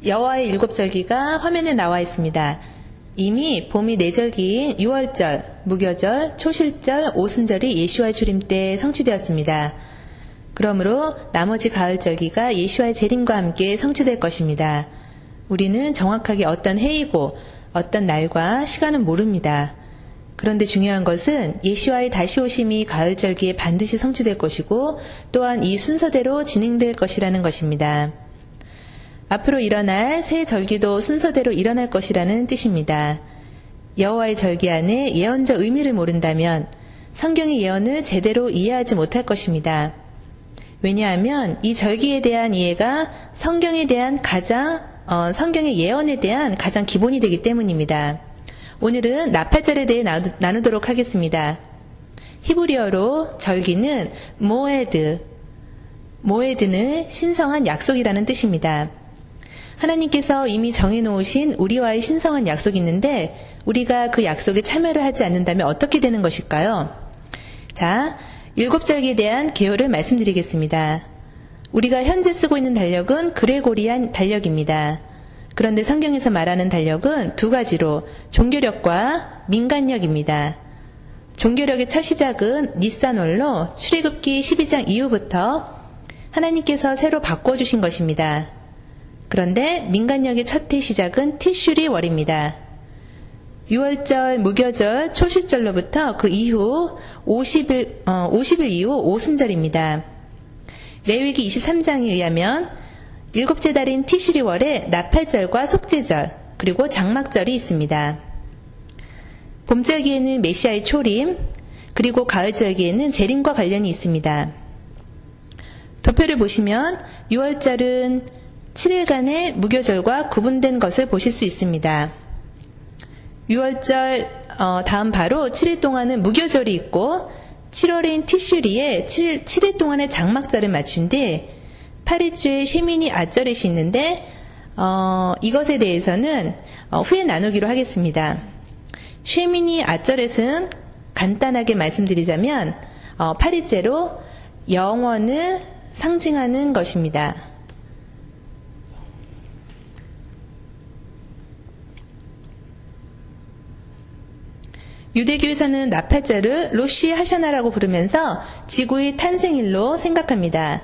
여호와의 7절기가 화면에 나와 있습니다. 이미 봄이 4절기인 6월절, 무교절, 초실절, 오순절이 예수와의 출임 때 성취되었습니다. 그러므로 나머지 가을절기가 예수와의 재림과 함께 성취될 것입니다. 우리는 정확하게 어떤 해이고 어떤 날과 시간은 모릅니다. 그런데 중요한 것은 예수와의 다시 오심이 가을절기에 반드시 성취될 것이고 또한 이 순서대로 진행될 것이라는 것입니다. 앞으로 일어날 새 절기도 순서대로 일어날 것이라는 뜻입니다. 여호와의 절기 안에 예언적 의미를 모른다면 성경의 예언을 제대로 이해하지 못할 것입니다. 왜냐하면 이 절기에 대한 이해가 성경의 예언에 대한 가장 기본이 되기 때문입니다. 오늘은 나팔절에 대해 나누도록 하겠습니다. 히브리어로 절기는 모에드는 신성한 약속이라는 뜻입니다. 하나님께서 이미 정해놓으신 우리와의 신성한 약속이 있는데 우리가 그 약속에 참여를 하지 않는다면 어떻게 되는 것일까요? 자, 7절기에 대한 개요를 말씀드리겠습니다. 우리가 현재 쓰고 있는 달력은 그레고리안 달력입니다. 그런데 성경에서 말하는 달력은 두 가지로 종교력과 민간력입니다. 종교력의 첫 시작은 니산월로 출애굽기 12장 이후부터 하나님께서 새로 바꿔주신 것입니다. 그런데 민간력의 첫 해 시작은 티슈리 월입니다. 6월절, 무교절, 초실절로부터 그 이후 50일 이후 오순절입니다. 레위기 23장에 의하면 7째 달인 티슈리월에 나팔절과 속죄절, 그리고 장막절이 있습니다. 봄절기에는 메시아의 초림, 그리고 가을절기에는 재림과 관련이 있습니다. 도표를 보시면 6월절은 7일간의 무교절과 구분된 것을 보실 수 있습니다. 6월절 다음 바로 7일 동안은 무교절이 있고 7월인 티슈리에 7일 동안의 장막절을 맞춘 뒤 8일주에 쉐미니 아쩌렛이 있는데 이것에 대해서는 후에 나누기로 하겠습니다. 쉐미니 아쩌렛은 간단하게 말씀드리자면 8일째로 영원을 상징하는 것입니다. 유대교에서는 나팔절을 로시 하샤나라고 부르면서 지구의 탄생일로 생각합니다.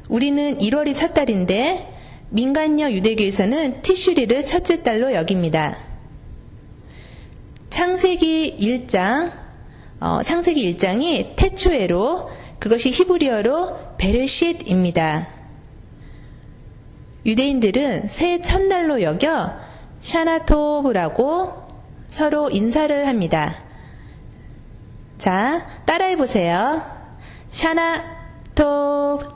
우리는 1월이 첫 달인데 민간력 유대교에서는 티슈리를 첫째 달로 여깁니다. 창세기 1장이 테초에로, 그것이 히브리어로 베레쉿입니다. 유대인들은 새해 첫날로 여겨 샤나토브라고 서로 인사를 합니다. 자, 따라해보세요. 샤나토브.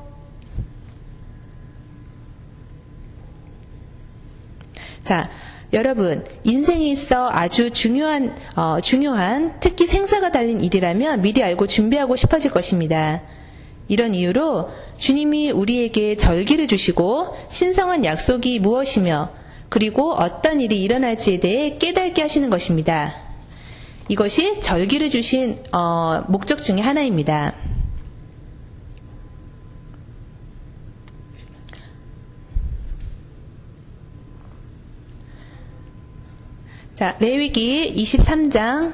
자, 여러분, 인생에 있어 아주 중요한 특히 생사가 달린 일이라면 미리 알고 준비하고 싶어질 것입니다. 이런 이유로 주님이 우리에게 절기를 주시고 신성한 약속이 무엇이며 그리고 어떤 일이 일어날지에 대해 깨닫게 하시는 것입니다. 이것이 절기를 주신 목적 중에 하나입니다. 자, 레위기 23장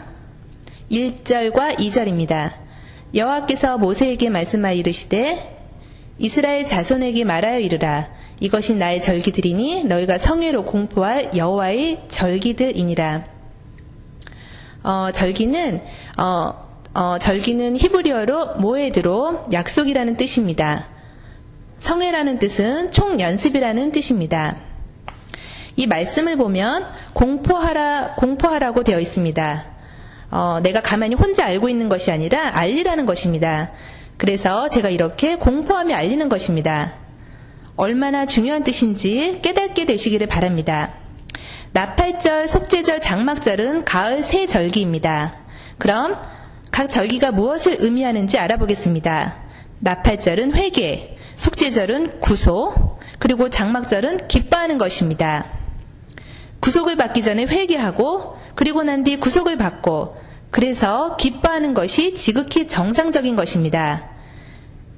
1절과 2절입니다. 여호와께서 모세에게 말씀하여 이르시되 이스라엘 자손에게 말하여 이르라. 이것이 나의 절기들이니 너희가 성회로 공포할 여호와의 절기들이니라. 절기는 히브리어로 모에드로 약속이라는 뜻입니다. 성회라는 뜻은 총연습이라는 뜻입니다. 이 말씀을 보면 공포하라고 되어 있습니다. 내가 가만히 혼자 알고 있는 것이 아니라 알리라는 것입니다. 그래서 제가 이렇게 공포하며 알리는 것입니다. 얼마나 중요한 뜻인지 깨닫게 되시기를 바랍니다. 나팔절, 속죄절, 장막절은 가을 새 절기입니다. 그럼 각 절기가 무엇을 의미하는지 알아보겠습니다. 나팔절은 회개, 속죄절은 구속, 그리고 장막절은 기뻐하는 것입니다. 구속을 받기 전에 회개하고 그리고 난 뒤 구속을 받고 그래서 기뻐하는 것이 지극히 정상적인 것입니다.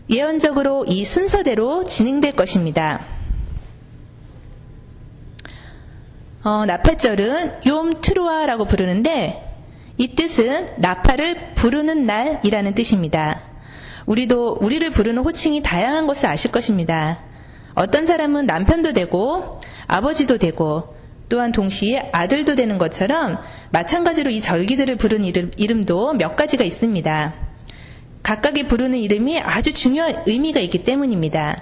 예언적으로 이 순서대로 진행될 것입니다. 나팔절은 욤 트루아라고 부르는데 이 뜻은 나팔을 부르는 날이라는 뜻입니다. 우리도 우리를 부르는 호칭이 다양한 것을 아실 것입니다. 어떤 사람은 남편도 되고 아버지도 되고 또한 동시에 아들도 되는 것처럼 마찬가지로 이 절기들을 부르는 이름도 몇 가지가 있습니다. 각각의 부르는 이름이 아주 중요한 의미가 있기 때문입니다.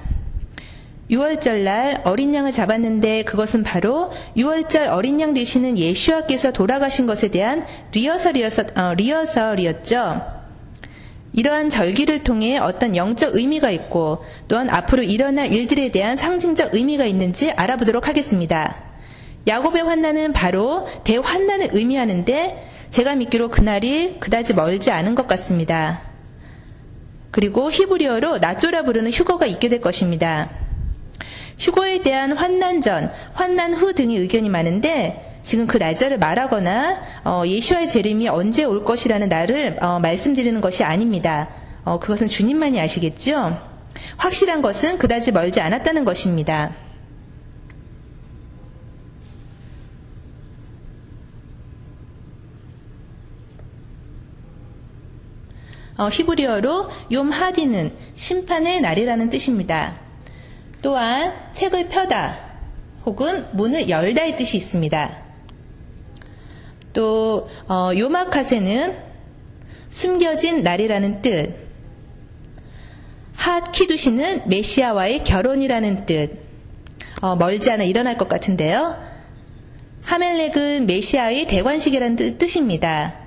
6월절 날 어린 양을 잡았는데 그것은 바로 6월절 어린 양 되시는 예수와께서 돌아가신 것에 대한 리허설이었죠. 이러한 절기를 통해 어떤 영적 의미가 있고 또한 앞으로 일어날 일들에 대한 상징적 의미가 있는지 알아보도록 하겠습니다. 야곱의 환난은 바로 대환난을 의미하는데 제가 믿기로 그날이 그다지 멀지 않은 것 같습니다. 그리고 히브리어로 나쪼라 부르는 휴거가 있게 될 것입니다. 휴거에 대한 환난 전, 환난 후 등의 의견이 많은데 지금 그 날짜를 말하거나 예수와의 재림이 언제 올 것이라는 날을 말씀드리는 것이 아닙니다. 그것은 주님만이 아시겠죠? 확실한 것은 그다지 멀지 않았다는 것입니다. 히브리어로 욤 하디는 심판의 날이라는 뜻입니다. 또한 책을 펴다 혹은 문을 열다의 뜻이 있습니다. 또 요마카세는 숨겨진 날이라는 뜻, 핫키두시는 메시아와의 결혼이라는 뜻, 멀지 않아 일어날 것 같은데요. 하멜렉은 메시아의 대관식이라는 뜻입니다.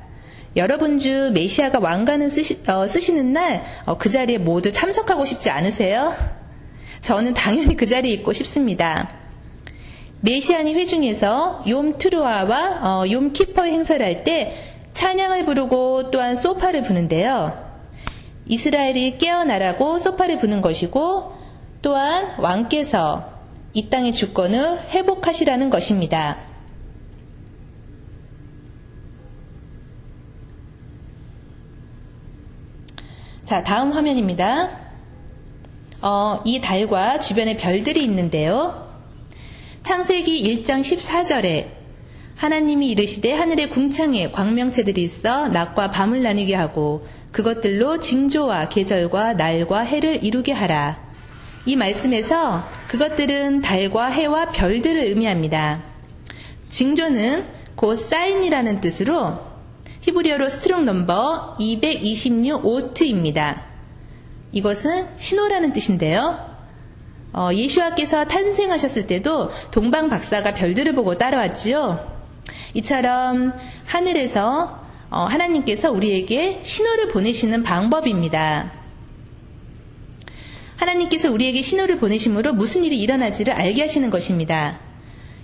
여러분 중 메시아가 왕관을 쓰시는 날 그 자리에 모두 참석하고 싶지 않으세요? 저는 당연히 그 자리에 있고 싶습니다. 메시아니 회중에서 욤 트루아와 욤 키퍼의 행사를 할 때 찬양을 부르고 또한 소파를 부는데요. 이스라엘이 깨어나라고 소파를 부는 것이고 또한 왕께서 이 땅의 주권을 회복하시라는 것입니다. 자, 다음 화면입니다. 이 달과 주변에 별들이 있는데요. 창세기 1장 14절에 하나님이 이르시되 하늘의 궁창에 광명체들이 있어 낮과 밤을 나뉘게 하고 그것들로 징조와 계절과 날과 해를 이루게 하라. 이 말씀에서 그것들은 달과 해와 별들을 의미합니다. 징조는 곧 사인이라는 뜻으로 히브리어로 스트롱 넘버 226 오트입니다. 이것은 신호라는 뜻인데요. 예수와께서 탄생하셨을 때도 동방 박사가 별들을 보고 따라왔지요. 이처럼 하늘에서 하나님께서 우리에게 신호를 보내시는 방법입니다. 하나님께서 우리에게 신호를 보내심으로 무슨 일이 일어날지를 알게 하시는 것입니다.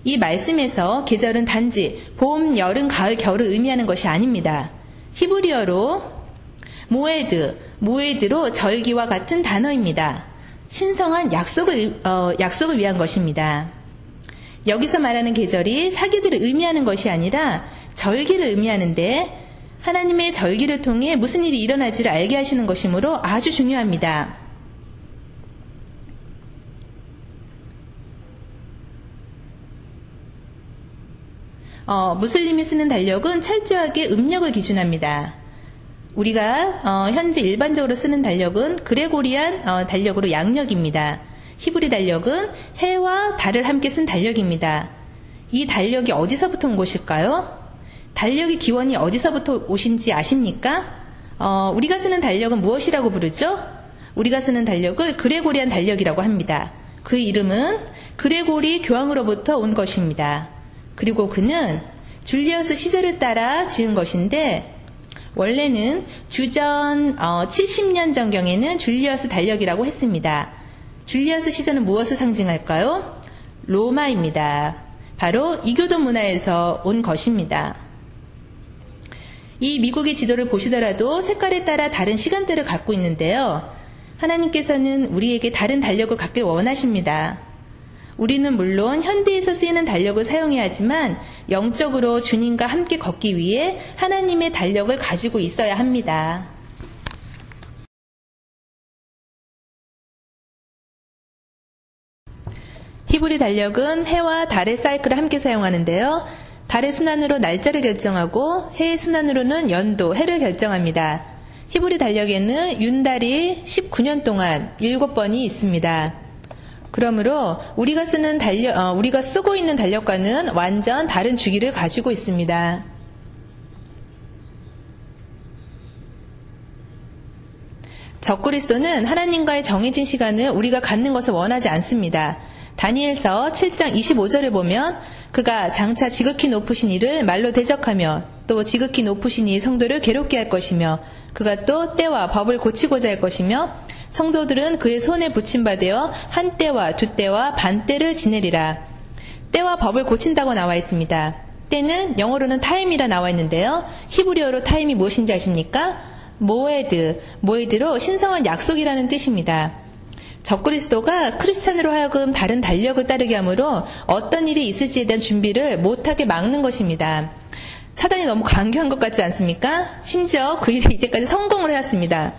이 말씀에서 계절은 단지 봄, 여름, 가을, 겨울을 의미하는 것이 아닙니다. 히브리어로 모에드로 절기와 같은 단어입니다. 신성한 약속을 위한 것입니다. 여기서 말하는 계절이 사계절을 의미하는 것이 아니라 절기를 의미하는데 하나님의 절기를 통해 무슨 일이 일어날지를 알게 하시는 것이므로 아주 중요합니다. 무슬림이 쓰는 달력은 철저하게 음력을 기준합니다. 우리가 현재 일반적으로 쓰는 달력은 그레고리안 달력으로 양력입니다. 히브리 달력은 해와 달을 함께 쓴 달력입니다. 이 달력이 어디서부터 온 것일까요? 달력의 기원이 어디서부터 오신지 아십니까? 우리가 쓰는 달력은 무엇이라고 부르죠? 우리가 쓰는 달력을 그레고리안 달력이라고 합니다. 그 이름은 그레고리 교황으로부터 온 것입니다. 그리고 그는 줄리어스 시절을 따라 지은 것인데 원래는 주전 70년 전경에는 줄리어스 달력이라고 했습니다. 줄리어스 시절은 무엇을 상징할까요? 로마입니다. 바로 이교도 문화에서 온 것입니다. 이 미국의 지도를 보시더라도 색깔에 따라 다른 시간대를 갖고 있는데요. 하나님께서는 우리에게 다른 달력을 갖길 원하십니다. 우리는 물론 현대에서 쓰이는 달력을 사용해야 하지만 영적으로 주님과 함께 걷기 위해 하나님의 달력을 가지고 있어야 합니다. 히브리 달력은 해와 달의 사이클을 함께 사용하는데요. 달의 순환으로 날짜를 결정하고 해의 순환으로는 연도, 해를 결정합니다. 히브리 달력에는 윤달이 19년 동안 7번이 있습니다. 그러므로 우리가 쓰고 있는 달력과는 완전 다른 주기를 가지고 있습니다. 적그리스도는 하나님과의 정해진 시간을 우리가 갖는 것을 원하지 않습니다. 다니엘서 7장 25절을 보면 그가 장차 지극히 높으신 이를 말로 대적하며 또 지극히 높으신 이 성도를 괴롭게 할 것이며 그가 또 때와 법을 고치고자 할 것이며 성도들은 그의 손에 붙임바되어 한 때와 두 때와 반 때를 지내리라. 때와 법을 고친다고 나와 있습니다. 때는 영어로는 타임이라 나와 있는데요. 히브리어로 타임이 무엇인지 아십니까? 모에드로 신성한 약속이라는 뜻입니다. 적그리스도가 크리스찬으로 하여금 다른 달력을 따르게 하므로 어떤 일이 있을지에 대한 준비를 못하게 막는 것입니다. 사단이 너무 강경한 것 같지 않습니까? 심지어 그 일에 이제까지 성공을 해왔습니다.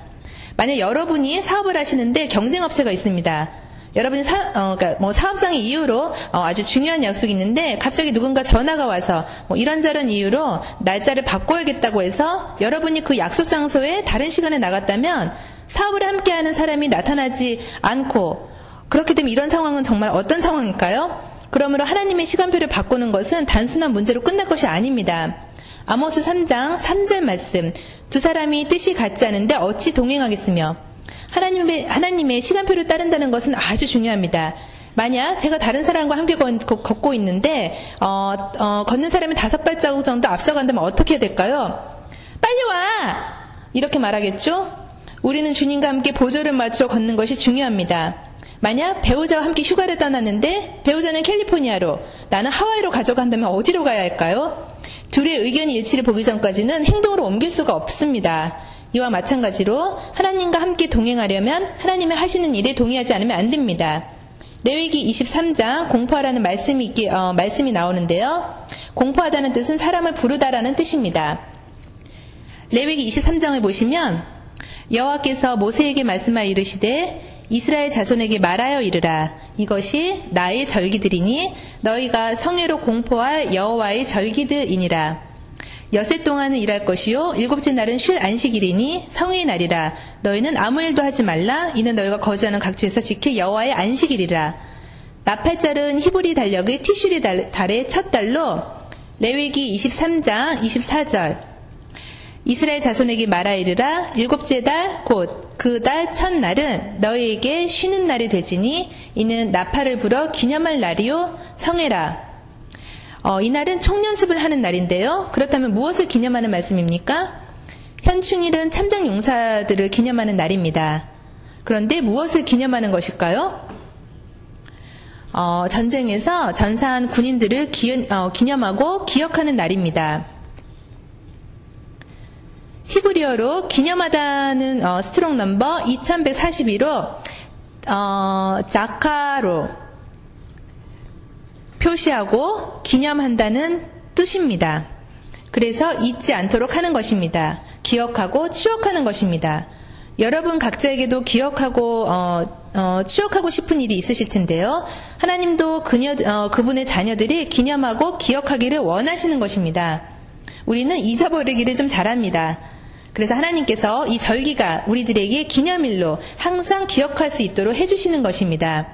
만약 여러분이 사업을 하시는데 경쟁업체가 있습니다. 여러분이 사업상의 이유로 아주 중요한 약속이 있는데 갑자기 누군가 전화가 와서 이런저런 이유로 날짜를 바꿔야겠다고 해서 여러분이 그 약속 장소에 다른 시간에 나갔다면 사업을 함께하는 사람이 나타나지 않고 그렇게 되면 이런 상황은 정말 어떤 상황일까요? 그러므로 하나님의 시간표를 바꾸는 것은 단순한 문제로 끝날 것이 아닙니다. 아모스 3장 3절 말씀, 두 사람이 뜻이 같지 않은데 어찌 동행하겠으며 하나님의 시간표를 따른다는 것은 아주 중요합니다. 만약 제가 다른 사람과 함께 걷고 있는데 걷는 사람이 5발자국 정도 앞서간다면 어떻게 해야 될까요? 빨리 와! 이렇게 말하겠죠? 우리는 주님과 함께 보조를 맞춰 걷는 것이 중요합니다. 만약 배우자와 함께 휴가를 떠났는데 배우자는 캘리포니아로 나는 하와이로 가져간다면 어디로 가야 할까요? 둘의 의견이 일치를 보기 전까지는 행동으로 옮길 수가 없습니다. 이와 마찬가지로 하나님과 함께 동행하려면 하나님이 하시는 일에 동의하지 않으면 안 됩니다. 레위기 23장 공포하라는 말씀이 나오는데요. 공포하다는 뜻은 사람을 부르다라는 뜻입니다. 레위기 23장을 보시면 여호와께서 모세에게 말씀하여 이르시되 이스라엘 자손에게 말하여 이르라. 이것이 나의 절기들이니 너희가 성회로 공포할 여호와의 절기들이니라. 엿새 동안은 일할 것이요 일곱째 날은 쉴 안식일이니 성회의 날이라. 너희는 아무 일도 하지 말라. 이는 너희가 거주하는 각지에서 지킬 여호와의 안식일이라. 나팔절은 히브리 달력의 티슈리 달의 첫 달로 레위기 23장 24절 이스라엘 자손에게 말하 이르라. 일곱째 달 곧 그 달 첫날은 너희에게 쉬는 날이 되지니 이는 나팔을 불어 기념할 날이요 성회라. 이날은 총연습을 하는 날인데요. 그렇다면 무엇을 기념하는 말씀입니까? 현충일은 참전 용사들을 기념하는 날입니다. 그런데 무엇을 기념하는 것일까요? 전쟁에서 전사한 군인들을 기념하고 기억하는 날입니다. 히브리어로 기념하다는 스트롱 넘버 2142로 자카로 표시하고 기념한다는 뜻입니다. 그래서 잊지 않도록 하는 것입니다. 기억하고 추억하는 것입니다. 여러분 각자에게도 기억하고 추억하고 싶은 일이 있으실 텐데요. 하나님도 그분의 자녀들이 기념하고 기억하기를 원하시는 것입니다. 우리는 잊어버리기를 좀 잘합니다. 그래서 하나님께서 이 절기가 우리들에게 기념일로 항상 기억할 수 있도록 해주시는 것입니다.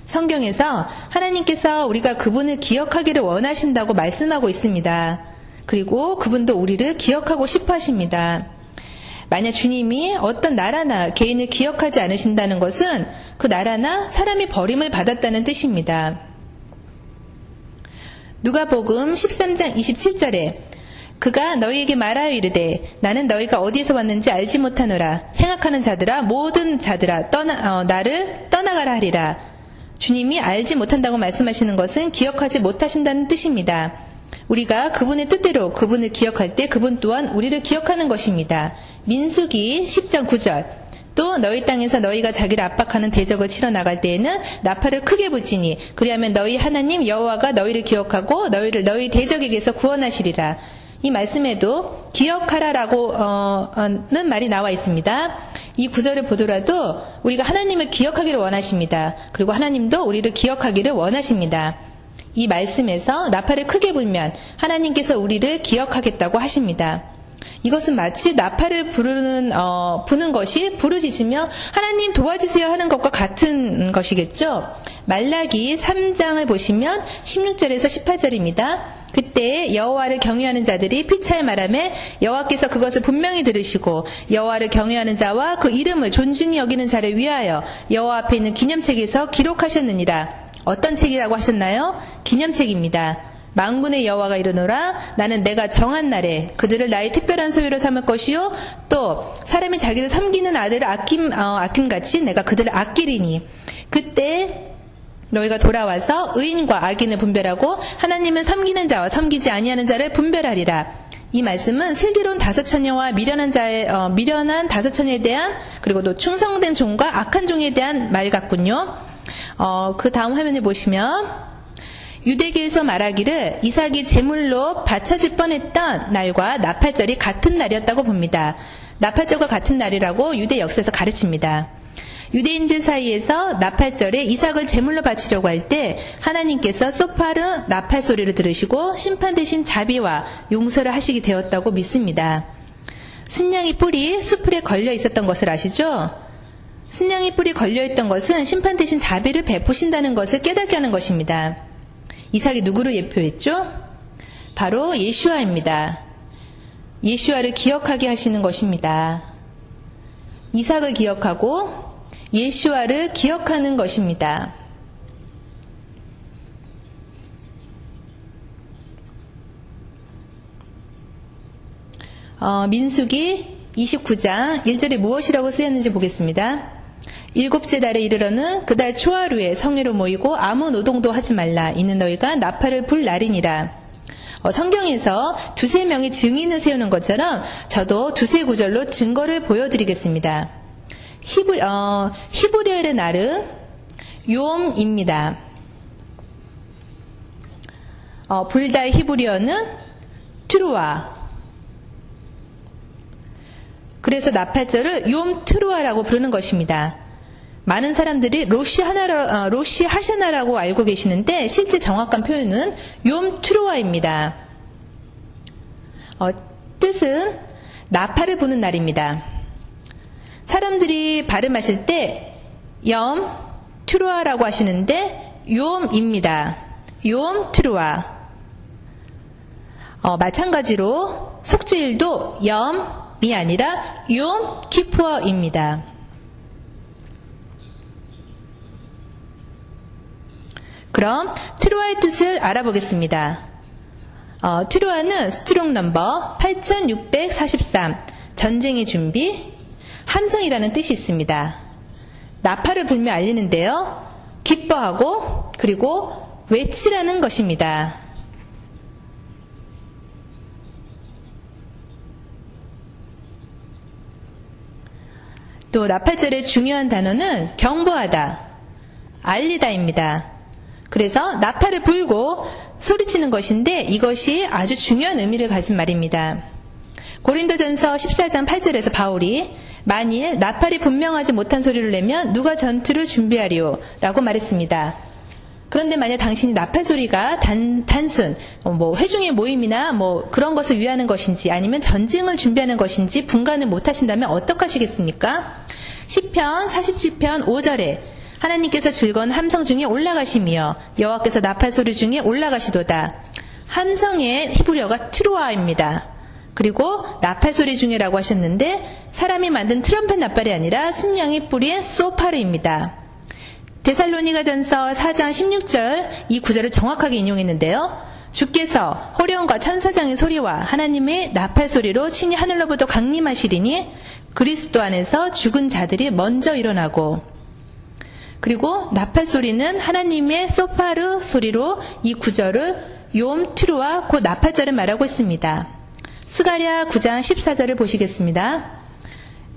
성경에서 하나님께서 우리가 그분을 기억하기를 원하신다고 말씀하고 있습니다. 그리고 그분도 우리를 기억하고 싶어 하십니다. 만약 주님이 어떤 나라나 개인을 기억하지 않으신다는 것은 그 나라나 사람이 버림을 받았다는 뜻입니다. 누가복음 13장 27절에 그가 너희에게 말하여 이르되 나는 너희가 어디에서 왔는지 알지 못하노라. 행악하는 자들아 모든 자들아 나를 떠나가라 하리라. 주님이 알지 못한다고 말씀하시는 것은 기억하지 못하신다는 뜻입니다. 우리가 그분의 뜻대로 그분을 기억할 때 그분 또한 우리를 기억하는 것입니다. 민수기 10장 9절 또 너희 땅에서 너희가 자기를 압박하는 대적을 치러 나갈 때에는 나팔을 크게 불지니 그리하면 너희 하나님 여호와가 너희를 기억하고 너희를 너희 대적에게서 구원하시리라. 이 말씀에도 기억하라라고는 말이 나와 있습니다. 이 구절을 보더라도 우리가 하나님을 기억하기를 원하십니다. 그리고 하나님도 우리를 기억하기를 원하십니다. 이 말씀에서 나팔을 크게 불면 하나님께서 우리를 기억하겠다고 하십니다. 이것은 마치 나팔을 부는 것이 부르짖으며 하나님 도와주세요 하는 것과 같은 것이겠죠. 말라기 3장을 보시면 16절에서 18절입니다. 그때 여호와를 경외하는 자들이 피차에 말하매 여호와께서 그것을 분명히 들으시고 여호와를 경외하는 자와 그 이름을 존중히 여기는 자를 위하여 여호와 앞에 있는 기념책에서 기록하셨느니라. 어떤 책이라고 하셨나요? 기념책입니다. 만군의 여호와가 이르노라 나는 내가 정한 날에 그들을 나의 특별한 소유로 삼을 것이요 또 사람이 자기를 섬기는 아들을 아낌같이 내가 그들을 아끼리니 그때 너희가 돌아와서 의인과 악인을 분별하고 하나님을 섬기는 자와 섬기지 아니하는 자를 분별하리라. 이 말씀은 슬기로운 다섯처녀와 미련한 다섯처녀에 대한 그리고 또 충성된 종과 악한 종에 대한 말 같군요. 그 다음 화면을 보시면 유대교에서 말하기를 이삭이 제물로 바쳐질 뻔했던 날과 나팔절이 같은 날이었다고 봅니다. 나팔절과 같은 날이라고 유대 역사에서 가르칩니다. 유대인들 사이에서 나팔절에 이삭을 제물로 바치려고 할 때 하나님께서 소파르 나팔 소리를 들으시고 심판 대신 자비와 용서를 하시게 되었다고 믿습니다. 순양이 뿔이 수풀에 걸려 있었던 것을 아시죠? 순양이 뿔이 걸려 있던 것은 심판 대신 자비를 베푸신다는 것을 깨닫게 하는 것입니다. 이삭이 누구를 예표했죠? 바로 예슈아입니다. 예슈아를 기억하게 하시는 것입니다. 이삭을 기억하고 예슈아를 기억하는 것입니다. 민수기 29장 1절에 무엇이라고 쓰였는지 보겠습니다. 일곱째 달에 이르러는 그 달 초하루에 성회로 모이고 아무 노동도 하지 말라. 이는 너희가 나팔을 불 날이니라. 성경에서 두세 명이 증인을 세우는 것처럼 저도 두세 구절로 증거를 보여드리겠습니다. 히브리어의 날은 욤입니다. 불다의 히브리어는 트루아. 그래서 나팔절을 욤 트루아라고 부르는 것입니다. 많은 사람들이 로시 하샤나라고 알고 계시는데 실제 정확한 표현은 욤 트루아입니다. 뜻은 나팔을 부는 날입니다. 사람들이 발음하실 때 욤 트루아라고 하시는데 욤입니다. 욤 트루아. 마찬가지로 속죄일도 욤이 아니라 욤 키푸어입니다. 그럼 트루아의 뜻을 알아보겠습니다. 트루아는 스트롱 넘버 8643, 전쟁의 준비, 함성이라는 뜻이 있습니다. 나팔을 불며 알리는데요. 기뻐하고 그리고 외치라는 것입니다. 또 나팔절의 중요한 단어는 경보하다, 알리다입니다. 그래서 나팔을 불고 소리치는 것인데 이것이 아주 중요한 의미를 가진 말입니다. 고린도전서 14장 8절에서 바울이 만일 나팔이 분명하지 못한 소리를 내면 누가 전투를 준비하리요? 라고 말했습니다. 그런데 만약 당신이 나팔 소리가 단순 회중의 모임이나 그런 것을 위하는 것인지 아니면 전쟁을 준비하는 것인지 분간을 못하신다면 어떡하시겠습니까? 시편 47편 5절에 하나님께서 즐거운 함성 중에 올라가시며 여호와께서 나팔 소리 중에 올라가시도다. 함성의 히브리어가 트루아입니다. 그리고 나팔 소리 중에라고 하셨는데 사람이 만든 트럼펫 나팔이 아니라 순양의 뿔의 소파르입니다. 데살로니가전서 4장 16절 이 구절을 정확하게 인용했는데요. 주께서 호령과 천사장의 소리와 하나님의 나팔 소리로 친히 하늘로부터 강림하시리니 그리스도 안에서 죽은 자들이 먼저 일어나고 그리고 나팔 소리는 하나님의 소파르 소리로 이 구절을 욤 트루아 곧 나팔절을 말하고 있습니다. 스가랴 9장 14절을 보시겠습니다.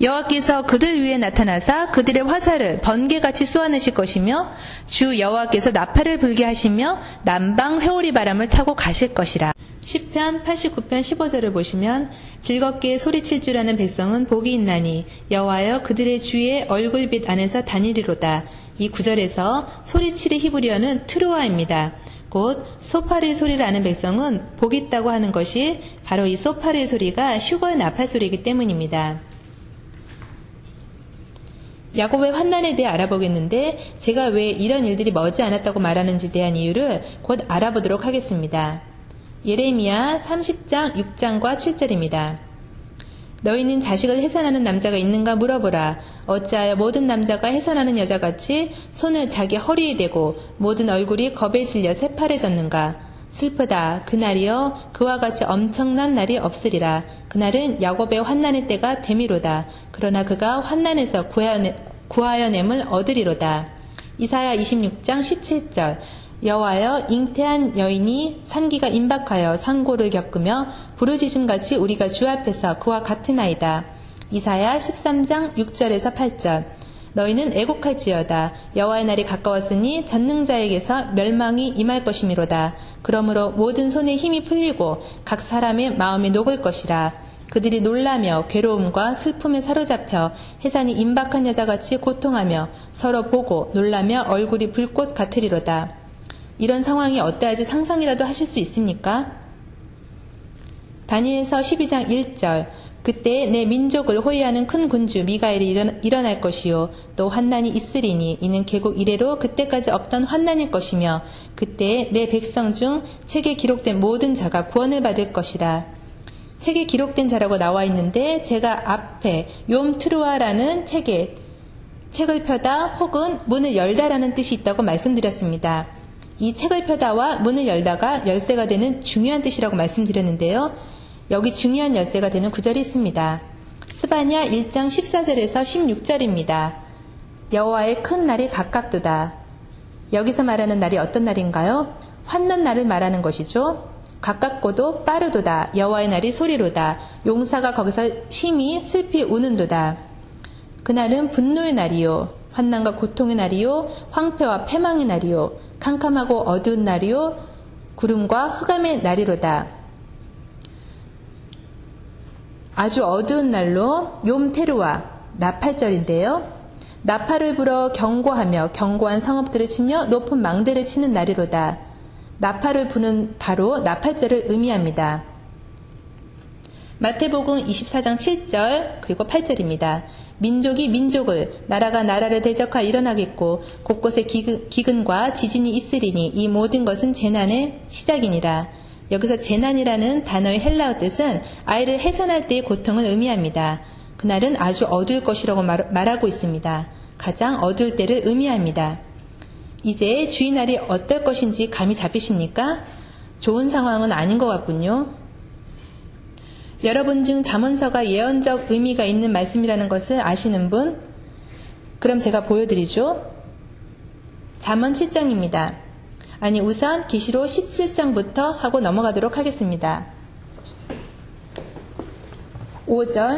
여호와께서 그들 위에 나타나사 그들의 화살을 번개같이 쏘아내실 것이며 주 여호와께서 나팔을 불게 하시며 남방 회오리 바람을 타고 가실 것이라. 시편 89편 15절을 보시면 즐겁게 소리칠 줄 아는 백성은 복이 있나니 여호와여 그들의 주의 얼굴빛 안에서 다니리로다. 이 구절에서 소리치리 히브리어는 트루아입니다. 곧 소파리의 소리를 아는 백성은 복이 있다고 하는 것이 바로 이 소파리의 소리가 휴거의 나팔 소리이기 때문입니다. 야곱의 환난에 대해 알아보겠는데 제가 왜 이런 일들이 머지 않았다고 말하는지에 대한 이유를 곧 알아보도록 하겠습니다. 예레미야 30장 6장과 7절입니다. 너희는 자식을 해산하는 남자가 있는가 물어보라. 어찌하여 모든 남자가 해산하는 여자같이 손을 자기 허리에 대고 모든 얼굴이 겁에 질려 새파래졌는가. 슬프다. 그날이여 그와 같이 엄청난 날이 없으리라. 그날은 야곱의 환난의 때가 되미로다. 그러나 그가 환난에서 구하여냄을 얻으리로다. 이사야 26장 17절 여호와여 잉태한 여인이 산기가 임박하여 상고를 겪으며 부르짖음같이 우리가 주 앞에서 그와 같으나이다. 이사야 13장 6절에서 8절 너희는 애곡할지어다. 여호와의 날이 가까웠으니 전능자에게서 멸망이 임할 것이미로다. 그러므로 모든 손에 힘이 풀리고 각 사람의 마음이 녹을 것이라. 그들이 놀라며 괴로움과 슬픔에 사로잡혀 해산이 임박한 여자같이 고통하며 서로 보고 놀라며 얼굴이 불꽃 같으리로다. 이런 상황이 어떠할지 상상이라도 하실 수 있습니까? 다니엘서 12장 1절 그때 내 민족을 호위하는 큰 군주 미가엘이 일어날 것이요 또 환난이 있으리니 이는 개국 이래로 그때까지 없던 환난일 것이며 그때 내 백성 중 책에 기록된 모든 자가 구원을 받을 것이라. 책에 기록된 자라고 나와 있는데 제가 앞에 욤트루아라는 책을 펴다 혹은 문을 열다라는 뜻이 있다고 말씀드렸습니다. 이 책을 펴다와 문을 열다가 열쇠가 되는 중요한 뜻이라고 말씀드렸는데요. 여기 중요한 열쇠가 되는 구절이 있습니다. 스바냐 1장 14절에서 16절입니다. 여호와의 큰 날이 가깝도다. 여기서 말하는 날이 어떤 날인가요? 환난 날을 말하는 것이죠. 가깝고도 빠르도다. 여호와의 날이 소리로다. 용사가 거기서 심히 슬피 우는도다. 그날은 분노의 날이요 환난과 고통의 날이요 황폐와 패망의 날이요 캄캄하고 어두운 날이요 구름과 흑암의 날이로다. 아주 어두운 날로 욤테루아 나팔절인데요. 나팔을 불어 경고하며 견고한 성읍들을 치며 높은 망대를 치는 날이로다. 나팔을 부는 바로 나팔절을 의미합니다. 마태복음 24장 7절 그리고 8절입니다. 민족이 민족을 나라가 나라를 대적하여 일어나겠고 곳곳에 기근과 지진이 있으리니 이 모든 것은 재난의 시작이니라. 여기서 재난이라는 단어의 헬라어 뜻은 아이를 해산할 때의 고통을 의미합니다. 그날은 아주 어두울 것이라고 말하고 있습니다. 가장 어두울 때를 의미합니다. 이제 주의 날이 어떨 것인지 감이 잡히십니까? 좋은 상황은 아닌 것 같군요. 여러분 중 잠언서가 예언적 의미가 있는 말씀이라는 것을 아시는 분? 그럼 제가 보여드리죠. 잠언 7장입니다. 아니 우선 계시록 17장부터 하고 넘어가도록 하겠습니다. 5절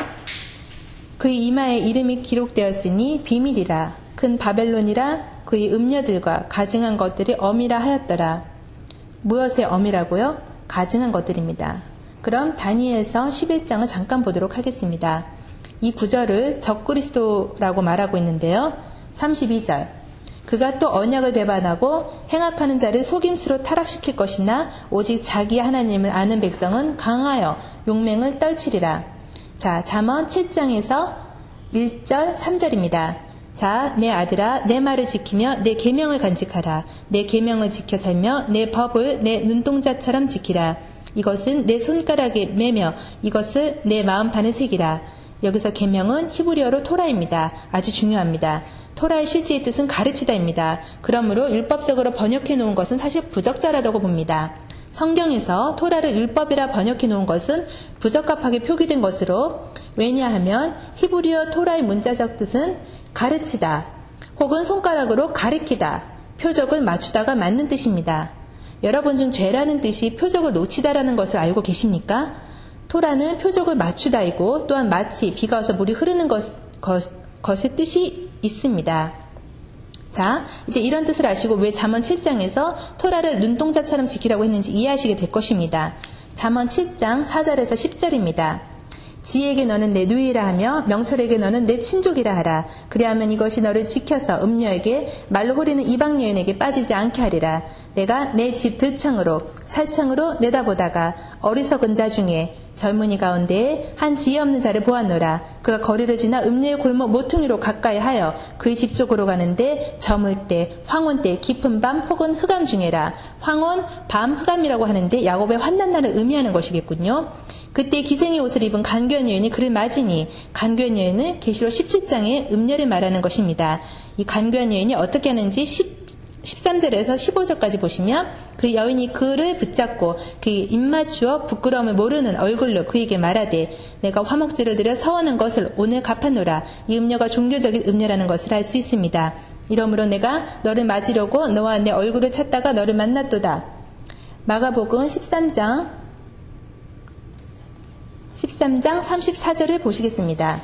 그의 이마에 이름이 기록되었으니 비밀이라 큰 바벨론이라 그의 음녀들과 가증한 것들이 엄이라 하였더라. 무엇의 엄이라고요? 가증한 것들입니다. 그럼 다니엘서 11장을 잠깐 보도록 하겠습니다. 이 구절을 적그리스도라고 말하고 있는데요. 32절 그가 또 언약을 배반하고 행악하는 자를 속임수로 타락시킬 것이나 오직 자기 하나님을 아는 백성은 강하여 용맹을 떨치리라. 자, 잠언 7장에서 1절 3절입니다. 자, 내 아들아 내 말을 지키며 내 계명을 간직하라. 내 계명을 지켜 살며 내 법을 내 눈동자처럼 지키라. 이것은 내 손가락에 매며 이것을 내 마음판에 새기라. 여기서 계명은 히브리어로 토라입니다. 아주 중요합니다. 토라의 실제의 뜻은 가르치다입니다. 그러므로 율법적으로 번역해 놓은 것은 사실 부적절하다고 봅니다. 성경에서 토라를 율법이라 번역해 놓은 것은 부적합하게 표기된 것으로 왜냐하면 히브리어 토라의 문자적 뜻은 가르치다 혹은 손가락으로 가리키다, 표적을 맞추다가 맞는 뜻입니다. 여러분 중 죄라는 뜻이 표적을 놓치다라는 것을 알고 계십니까? 토라는 표적을 맞추다이고 또한 마치 비가 와서 물이 흐르는 것의 뜻이 있습니다. 자, 이제 이런 뜻을 아시고 왜 잠언 7장에서 토라를 눈동자처럼 지키라고 했는지 이해하시게 될 것입니다. 잠언 7장 4절에서 10절입니다. 지혜에게 너는 내 누이라 하며 명철에게 너는 내 친족이라 하라. 그리하면 이것이 너를 지켜서 음녀에게 말로 호리는 이방 여인에게 빠지지 않게 하리라. 내가 내 집 들창으로 살창으로 내다보다가 어리석은 자 중에 젊은이 가운데에 한 지혜 없는 자를 보았노라. 그가 거리를 지나 음녀의 골목 모퉁이로 가까이 하여 그의 집 쪽으로 가는데 저물 때 황혼 때 깊은 밤 혹은 흑암 중에라. 황혼 밤 흑암이라고 하는데 야곱의 환난 날을 의미하는 것이겠군요. 그때 기생의 옷을 입은 간교한 여인이 그를 맞으니, 간교한 여인은 계시록 17장의 음녀를 말하는 것입니다. 이 간교한 여인이 어떻게 하는지 13절에서 15절까지 보시면 그 여인이 그를 붙잡고 그의 입맞추어 부끄러움을 모르는 얼굴로 그에게 말하되 내가 화목제를 드려 서원한 것을 오늘 갚았노라. 이 음녀가 종교적인 음녀라는 것을 알 수 있습니다. 이러므로 내가 너를 맞으려고 너와 내 얼굴을 찾다가 너를 만났도다. 마가복음 13장 34절을 보시겠습니다.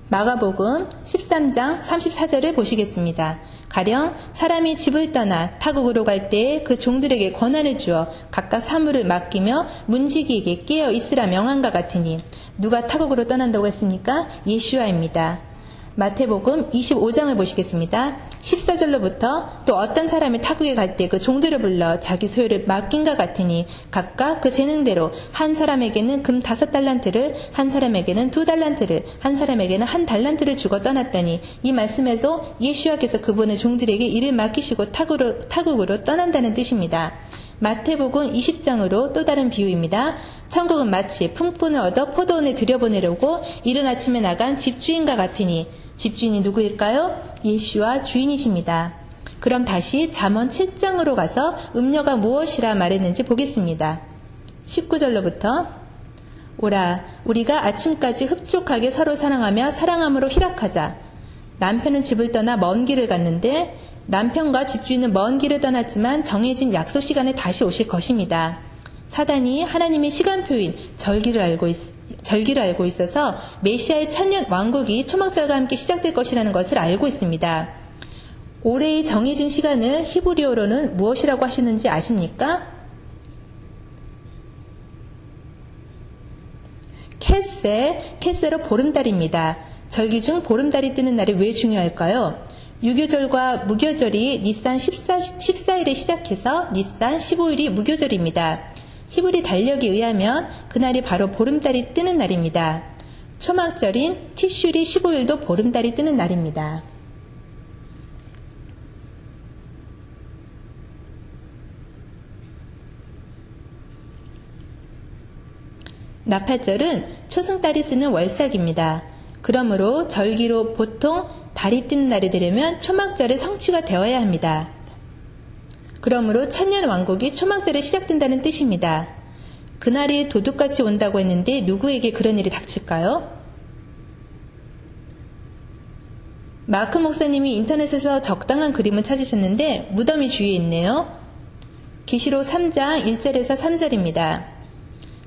마가복음 13장 34절을 보시겠습니다. 가령 사람이 집을 떠나 타국으로 갈 때에 그 종들에게 권한을 주어 각각 사물을 맡기며 문지기에게 깨어 있으라 명한과 같으니 누가 타국으로 떠난다고 했습니까? 예수야입니다. 마태복음 25장을 보시겠습니다. 14절로부터 또 어떤 사람이 타국에 갈 때 그 종들을 불러 자기 소유를 맡긴과 같으니 각각 그 재능대로 한 사람에게는 금 5달란트를, 한 사람에게는 2달란트를, 한 사람에게는 1달란트를 주고 떠났더니 이 말씀에도 예수야께서 그분의 종들에게 일을 맡기시고 타국으로 떠난다는 뜻입니다. 마태복음 20장으로 또 다른 비유입니다. 천국은 마치 품꾼을 얻어 포도원에 들여보내려고 이른 아침에 나간 집주인과 같으니 집주인이 누구일까요? 예수와 주인이십니다. 그럼 다시 잠언 7장으로 가서 음녀가 무엇이라 말했는지 보겠습니다. 19절로부터 오라 우리가 아침까지 흡족하게 서로 사랑하며 사랑함으로 희락하자. 남편은 집을 떠나 먼 길을 갔는데 남편과 집주인은 먼 길을 떠났지만 정해진 약속 시간에 다시 오실 것입니다. 사단이 하나님의 시간표인 절기를 알고 있어서 메시아의 천년 왕국이 초막절과 함께 시작될 것이라는 것을 알고 있습니다. 올해의 정해진 시간을 히브리어로는 무엇이라고 하시는지 아십니까? 캐세로 보름달입니다. 절기 중 보름달이 뜨는 날이 왜 중요할까요? 유교절과 무교절이 니산 14일에 시작해서 니산 15일이 무교절입니다. 히브리 달력에 의하면 그날이 바로 보름달이 뜨는 날입니다. 초막절인 티슈리 15일도 보름달이 뜨는 날입니다. 나팔절은 초승달이 쓰는 월삭입니다. 그러므로 절기로 보통 달이 뜨는 날이 되려면 초막절의 성취가 되어야 합니다. 그러므로 천년 왕국이 초막절에 시작된다는 뜻입니다. 그날이 도둑같이 온다고 했는데 누구에게 그런 일이 닥칠까요? 마크 목사님이 인터넷에서 적당한 그림을 찾으셨는데 무덤이 주위에 있네요. 계시록 3장 1절에서 3절입니다.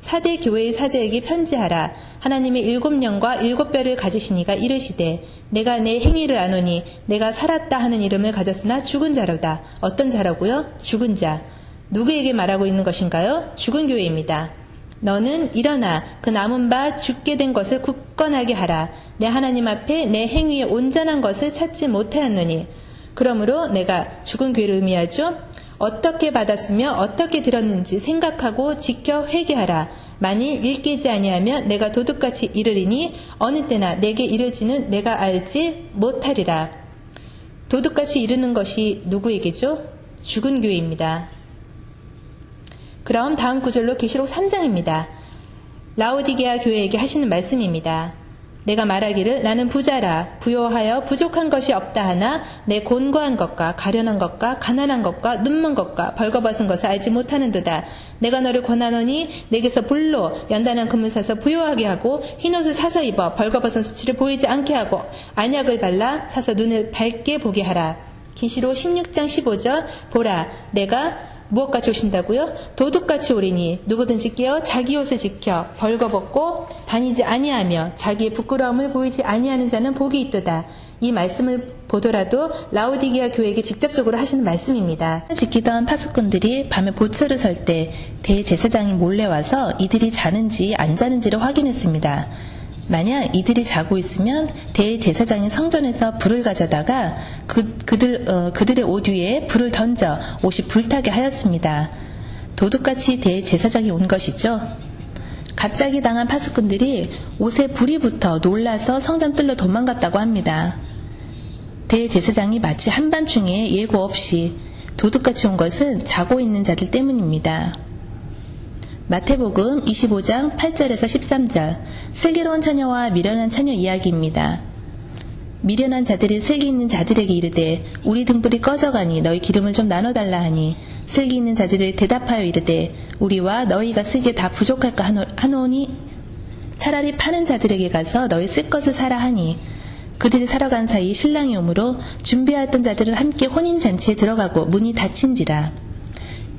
4대 교회의 사제에게 편지하라. 하나님의 7영과 7뼈를 가지신 이가 이르시되 내가 내 행위를 아노니 내가 살았다 하는 이름을 가졌으나 죽은 자로다. 어떤 자라고요? 죽은 자. 누구에게 말하고 있는 것인가요? 죽은 교회입니다. 너는 일어나 그 남은 바 죽게 된 것을 굳건하게 하라. 내 하나님 앞에 내 행위에 온전한 것을 찾지 못하였느니. 그러므로 내가 죽은 교회를 의미하죠. 어떻게 받았으며 어떻게 들었는지 생각하고 지켜 회개하라. 만일 일깨지 아니하면 내가 도둑같이 이르리니 어느 때나 내게 이르지는 내가 알지 못하리라. 도둑같이 이르는 것이 누구에게죠? 죽은 교회입니다. 그럼 다음 구절로 계시록 3장입니다. 라오디게아 교회에게 하시는 말씀입니다. 내가 말하기를 나는 부자라 부요하여 부족한 것이 없다 하나 내 곤고한 것과 가련한 것과 가난한 것과 눈먼 것과 벌거벗은 것을 알지 못하는도다. 내가 너를 권하노니 내게서 불로 연단한 금을 사서 부요하게 하고 흰옷을 사서 입어 벌거벗은 수치를 보이지 않게 하고 안약을 발라 사서 눈을 밝게 보게 하라. 계시록 16장 15절 보라 내가 무엇같이 오신다고요? 도둑같이 오리니 누구든지 깨어 자기 옷을 지켜 벌거벗고 다니지 아니하며 자기의 부끄러움을 보이지 아니하는 자는 복이 있도다. 이 말씀을 보더라도 라오디게아 교회에게 직접적으로 하시는 말씀입니다. 지키던 파수꾼들이 밤에 보초를 설 때 대제사장이 몰래 와서 이들이 자는지 안 자는지를 확인했습니다. 만약 이들이 자고 있으면 대제사장이 성전에서 불을 가져다가 그들의 옷 위에 불을 던져 옷이 불타게 하였습니다. 도둑같이 대제사장이 온 것이죠. 갑자기 당한 파수꾼들이 옷에 불이 붙어 놀라서 성전 뜰로 도망갔다고 합니다. 대제사장이 마치 한밤중에 예고 없이 도둑같이 온 것은 자고 있는 자들 때문입니다. 마태복음 25장 8절에서 13절, 슬기로운 처녀와 미련한 처녀 이야기입니다. 미련한 자들이 슬기 있는 자들에게 이르되 우리 등불이 꺼져가니 너희 기름을 좀 나눠달라 하니 슬기 있는 자들이 대답하여 이르되 우리와 너희가 쓰기에 다 부족할까 하노니 차라리 파는 자들에게 가서 너희 쓸 것을 사라 하니 그들이 사러 간 사이 신랑이 오므로 준비하였던 자들은 함께 혼인잔치에 들어가고 문이 닫힌지라.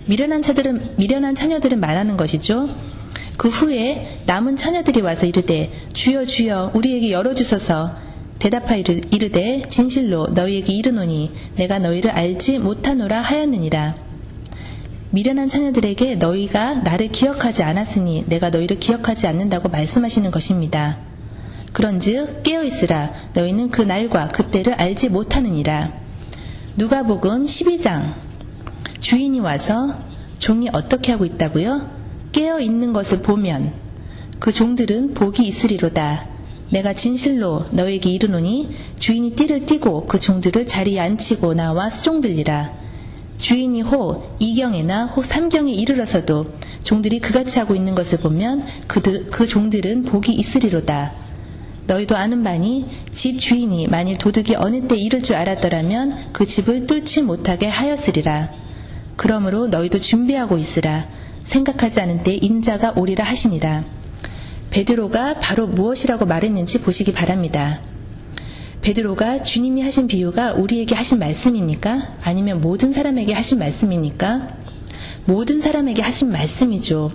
미련한 처녀들은 말하는 것이죠. 그 후에 남은 처녀들이 와서 이르되 주여 주여 우리에게 열어주소서. 대답하여 이르되 진실로 너희에게 이르노니 내가 너희를 알지 못하노라 하였느니라. 미련한 처녀들에게 너희가 나를 기억하지 않았으니 내가 너희를 기억하지 않는다고 말씀하시는 것입니다. 그런즉 깨어있으라. 너희는 그 날과 그때를 알지 못하느니라. 누가복음 12장. 주인이 와서 종이 어떻게 하고 있다고요? 깨어 있는 것을 보면 그 종들은 복이 있으리로다. 내가 진실로 너에게 이르노니 주인이 띠를 띠고 그 종들을 자리에 앉히고 나와 수종들리라. 주인이 혹 2경에나 혹 3경에 이르러서도 종들이 그같이 하고 있는 것을 보면 그 종들은 복이 있으리로다. 너희도 아는 바니 집 주인이 만일 도둑이 어느 때 이를 줄 알았더라면 그 집을 뚫지 못하게 하였으리라. 그러므로 너희도 준비하고 있으라. 생각하지 않은 때 인자가 오리라 하시니라. 베드로가 바로 무엇이라고 말했는지 보시기 바랍니다. 베드로가 주님이 하신 비유가 우리에게 하신 말씀입니까? 아니면 모든 사람에게 하신 말씀입니까? 모든 사람에게 하신 말씀이죠.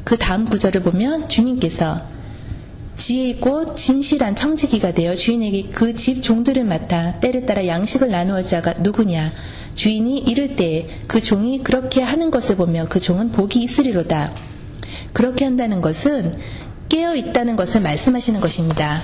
그 다음 구절을 보면 주님께서 지혜 있고 진실한 청지기가 되어 주인에게 그 집 종들을 맡아 때를 따라 양식을 나누어 자가 누구냐? 주인이 이를 때 그 종이 그렇게 하는 것을 보며 그 종은 복이 있으리로다. 그렇게 한다는 것은 깨어 있다는 것을 말씀하시는 것입니다.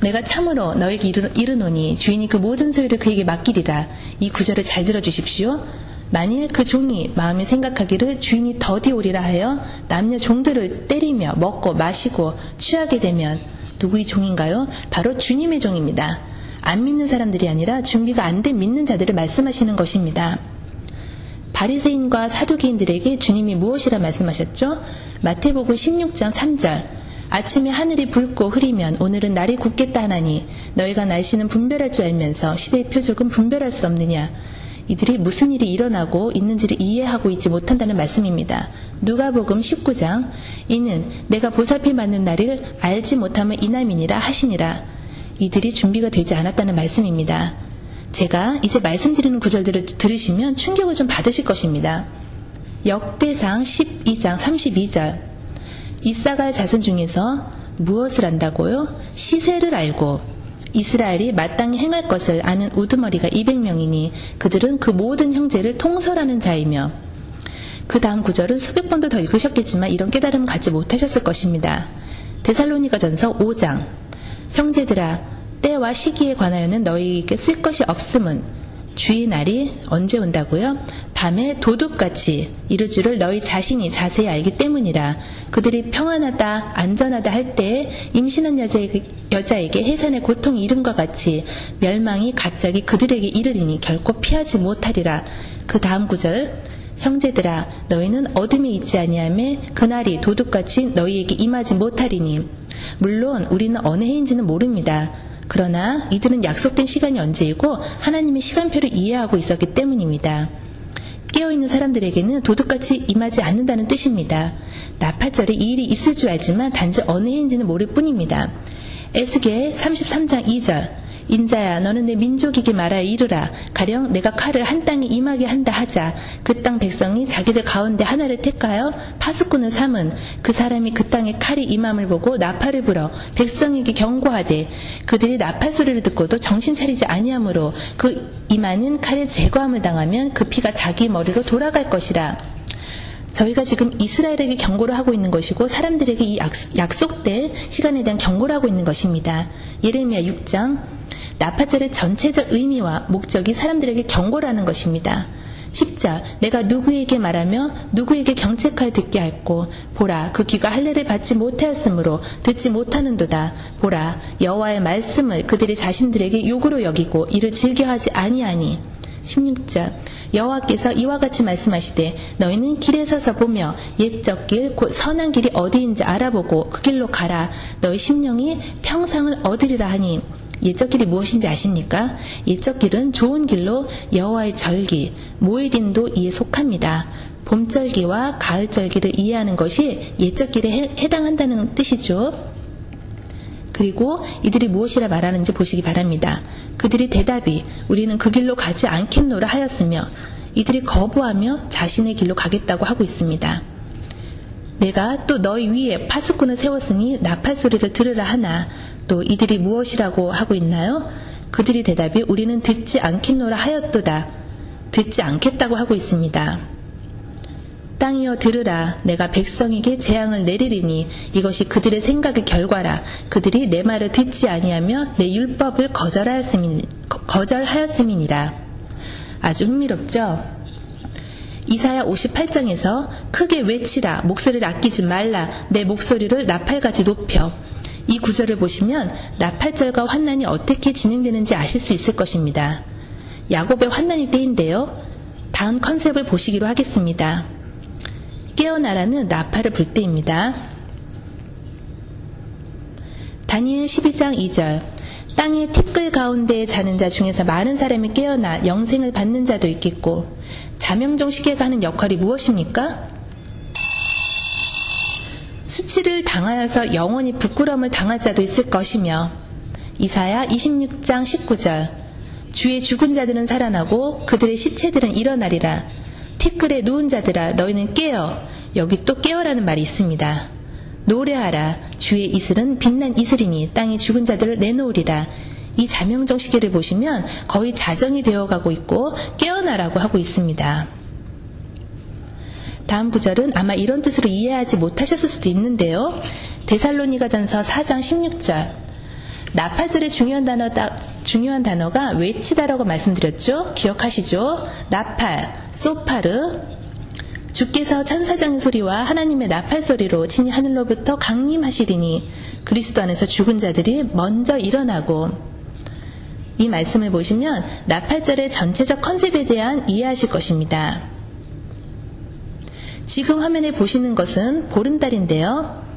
내가 참으로 너에게 이르노니 주인이 그 모든 소유를 그에게 맡기리라. 이 구절을 잘 들어주십시오. 만일 그 종이 마음에 생각하기를 주인이 더디 오리라 하여 남녀 종들을 때리며 먹고 마시고 취하게 되면 누구의 종인가요? 바로 주님의 종입니다. 안 믿는 사람들이 아니라 준비가 안 된 믿는 자들을 말씀하시는 것입니다. 바리새인과 사두개인들에게 주님이 무엇이라 말씀하셨죠? 마태복음 16장 3절. 아침에 하늘이 붉고 흐리면 오늘은 날이 굳겠다 하나니 너희가 날씨는 분별할 줄 알면서 시대의 표적은 분별할 수 없느냐. 이들이 무슨 일이 일어나고 있는지를 이해하고 있지 못한다는 말씀입니다. 누가복음 19장. 이는 내가 보살핌 받는 날을 알지 못함을 이남이니라 하시니라. 이들이 준비가 되지 않았다는 말씀입니다. 제가 이제 말씀드리는 구절들을 들으시면 충격을 좀 받으실 것입니다. 역대상 12장 32절. 이사갈 자손 중에서 무엇을 안다고요? 시세를 알고 이스라엘이 마땅히 행할 것을 아는 우두머리가 200명이니 그들은 그 모든 형제를 통솔하는 자이며. 그 다음 구절은 수백 번도 더 읽으셨겠지만 이런 깨달음을 갖지 못하셨을 것입니다. 데살로니가전서 5장. 형제들아, 때와 시기에 관하여는 너희에게 쓸 것이 없음은 주의 날이 언제 온다고요? 밤에 도둑같이 이를 줄을 너희 자신이 자세히 알기 때문이라. 그들이 평안하다 안전하다 할 때에 임신한 여자에게 해산의 고통이 이름과 같이 멸망이 갑자기 그들에게 이르리니 결코 피하지 못하리라. 그 다음 구절. 형제들아, 너희는 어둠에 있지 아니하며 그날이 도둑같이 너희에게 임하지 못하리니. 물론 우리는 어느 해인지는 모릅니다. 그러나 이들은 약속된 시간이 언제이고 하나님의 시간표를 이해하고 있었기 때문입니다. 깨어있는 사람들에게는 도둑같이 임하지 않는다는 뜻입니다. 나팔절에 이 일이 있을 줄 알지만 단지 어느 해인지는 모를 뿐입니다. 에스겔 33장 2절. 인자야 너는 내 민족에게 말하여 이르라. 가령 내가 칼을 한 땅에 임하게 한다 하자. 그 땅 백성이 자기들 가운데 하나를 택하여 파수꾼을 삼은 그 사람이 그 땅에 칼이 임함을 보고 나팔을 불어 백성에게 경고하되 그들이 나팔 소리를 듣고도 정신 차리지 아니하므로 그 임하는 칼의 제거함을 당하면 그 피가 자기 머리로 돌아갈 것이라. 저희가 지금 이스라엘에게 경고를 하고 있는 것이고 사람들에게 이 약속된 시간에 대한 경고를 하고 있는 것입니다. 예레미야 6장 나팔절의 전체적 의미와 목적이 사람들에게 경고를 하는 것입니다. 10절 내가 누구에게 말하며 누구에게 경책하여 듣게 할꼬. 보라 그 귀가 할례를 받지 못하였으므로 듣지 못하는도다. 보라 여호와의 말씀을 그들이 자신들에게 욕으로 여기고 이를 즐겨하지 아니하니. 16절 여호와께서 이와 같이 말씀하시되 너희는 길에 서서 보며 옛적 길 곧 선한 길이 어디인지 알아보고 그 길로 가라. 너희 심령이 평상을 얻으리라 하니. 옛적 길이 무엇인지 아십니까? 옛적 길은 좋은 길로 여호와의 절기, 모에딤도 이에 속합니다. 봄절기와 가을절기를 이해하는 것이 옛적 길에 해당한다는 뜻이죠. 그리고 이들이 무엇이라 말하는지 보시기 바랍니다. 그들이 대답이 우리는 그 길로 가지 않겠노라 하였으며 이들이 거부하며 자신의 길로 가겠다고 하고 있습니다. 내가 또 너희 위에 파수꾼을 세웠으니 나팔 소리를 들으라 하나. 또 이들이 무엇이라고 하고 있나요? 그들이 대답이 우리는 듣지 않겠노라 하였도다. 듣지 않겠다고 하고 있습니다. 땅이여 들으라. 내가 백성에게 재앙을 내리리니 이것이 그들의 생각의 결과라. 그들이 내 말을 듣지 아니하며 내 율법을 거절하였음이니라. 아주 흥미롭죠? 이사야 58장에서 크게 외치라. 목소리를 아끼지 말라. 내 목소리를 나팔같이 높여. 이 구절을 보시면 나팔절과 환난이 어떻게 진행되는지 아실 수 있을 것입니다. 야곱의 환난의 때인데요. 다음 컨셉을 보시기로 하겠습니다. 깨어나라는 나팔을 불 때입니다. 다니엘 12장 2절 땅의 티끌 가운데에 자는 자 중에서 많은 사람이 깨어나 영생을 받는 자도 있겠고. 자명종 시계가 하는 역할이 무엇입니까? 수치를 당하여서 영원히 부끄러움을 당할 자도 있을 것이며. 이사야 26장 19절 주의 죽은 자들은 살아나고 그들의 시체들은 일어나리라. 티끌에 누운 자들아 너희는 깨어. 여기 또 깨어라는 말이 있습니다. 노래하라. 주의 이슬은 빛난 이슬이니 땅에 죽은 자들을 내놓으리라. 이 자명종 시계를 보시면 거의 자정이 되어가고 있고 깨어나라고 하고 있습니다. 다음 구절은 아마 이런 뜻으로 이해하지 못하셨을 수도 있는데요. 데살로니가전서 4장 16절 나팔절의 중요한 단어가 외치다라고 말씀드렸죠. 기억하시죠? 나팔, 소파르. 주께서 천사장의 소리와 하나님의 나팔 소리로 친히 하늘로부터 강림하시리니 그리스도 안에서 죽은 자들이 먼저 일어나고. 이 말씀을 보시면 나팔절의 전체적 컨셉에 대한 이해하실 것입니다. 지금 화면에 보시는 것은 보름달인데요.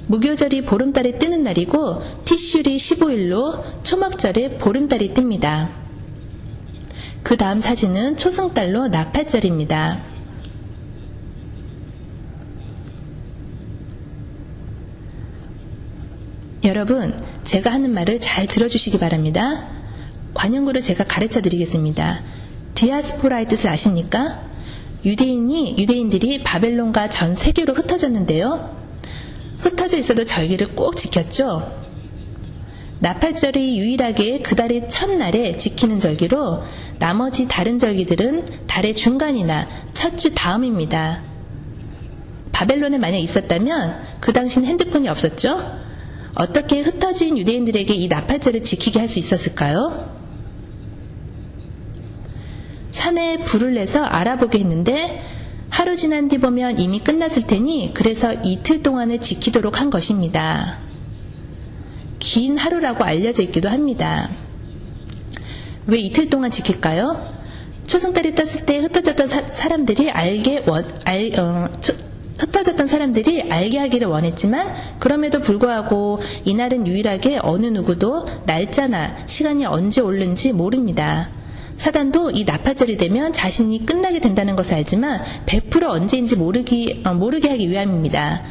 무교절이 보름달이 뜨는 날이고 티슐이 15일로 초막절에 보름달이 뜹니다. 그 다음 사진은 초승달로 나팔절입니다. 여러분, 제가 하는 말을 잘 들어주시기 바랍니다. 관용구를 제가 가르쳐 드리겠습니다. 디아스포라의 뜻을 아십니까? 유대인들이 바벨론과 전 세계로 흩어졌는데요. 흩어져 있어도 절기를 꼭 지켰죠. 나팔절이 유일하게 그 달의 첫날에 지키는 절기로 나머지 다른 절기들은 달의 중간이나 첫 주 다음입니다. 바벨론에 만약 있었다면 그 당시는 핸드폰이 없었죠. 어떻게 흩어진 유대인들에게 이 나팔절을 지키게 할 수 있었을까요? 산에 불을 내서 알아보게 했는데 하루 지난 뒤 보면 이미 끝났을 테니 그래서 이틀 동안을 지키도록 한 것입니다. 긴 하루라고 알려져 있기도 합니다. 왜 이틀 동안 지킬까요? 초승달이 떴을 때 흩어졌던 사람들이 알게 하기를 원했지만 그럼에도 불구하고 이날은 유일하게 어느 누구도 날짜나 시간이 언제 오는지 모릅니다. 사단도 이 나팔절이 되면 자신이 끝나게 된다는 것을 알지만 100% 언제인지 모르게 하기 위함입니다.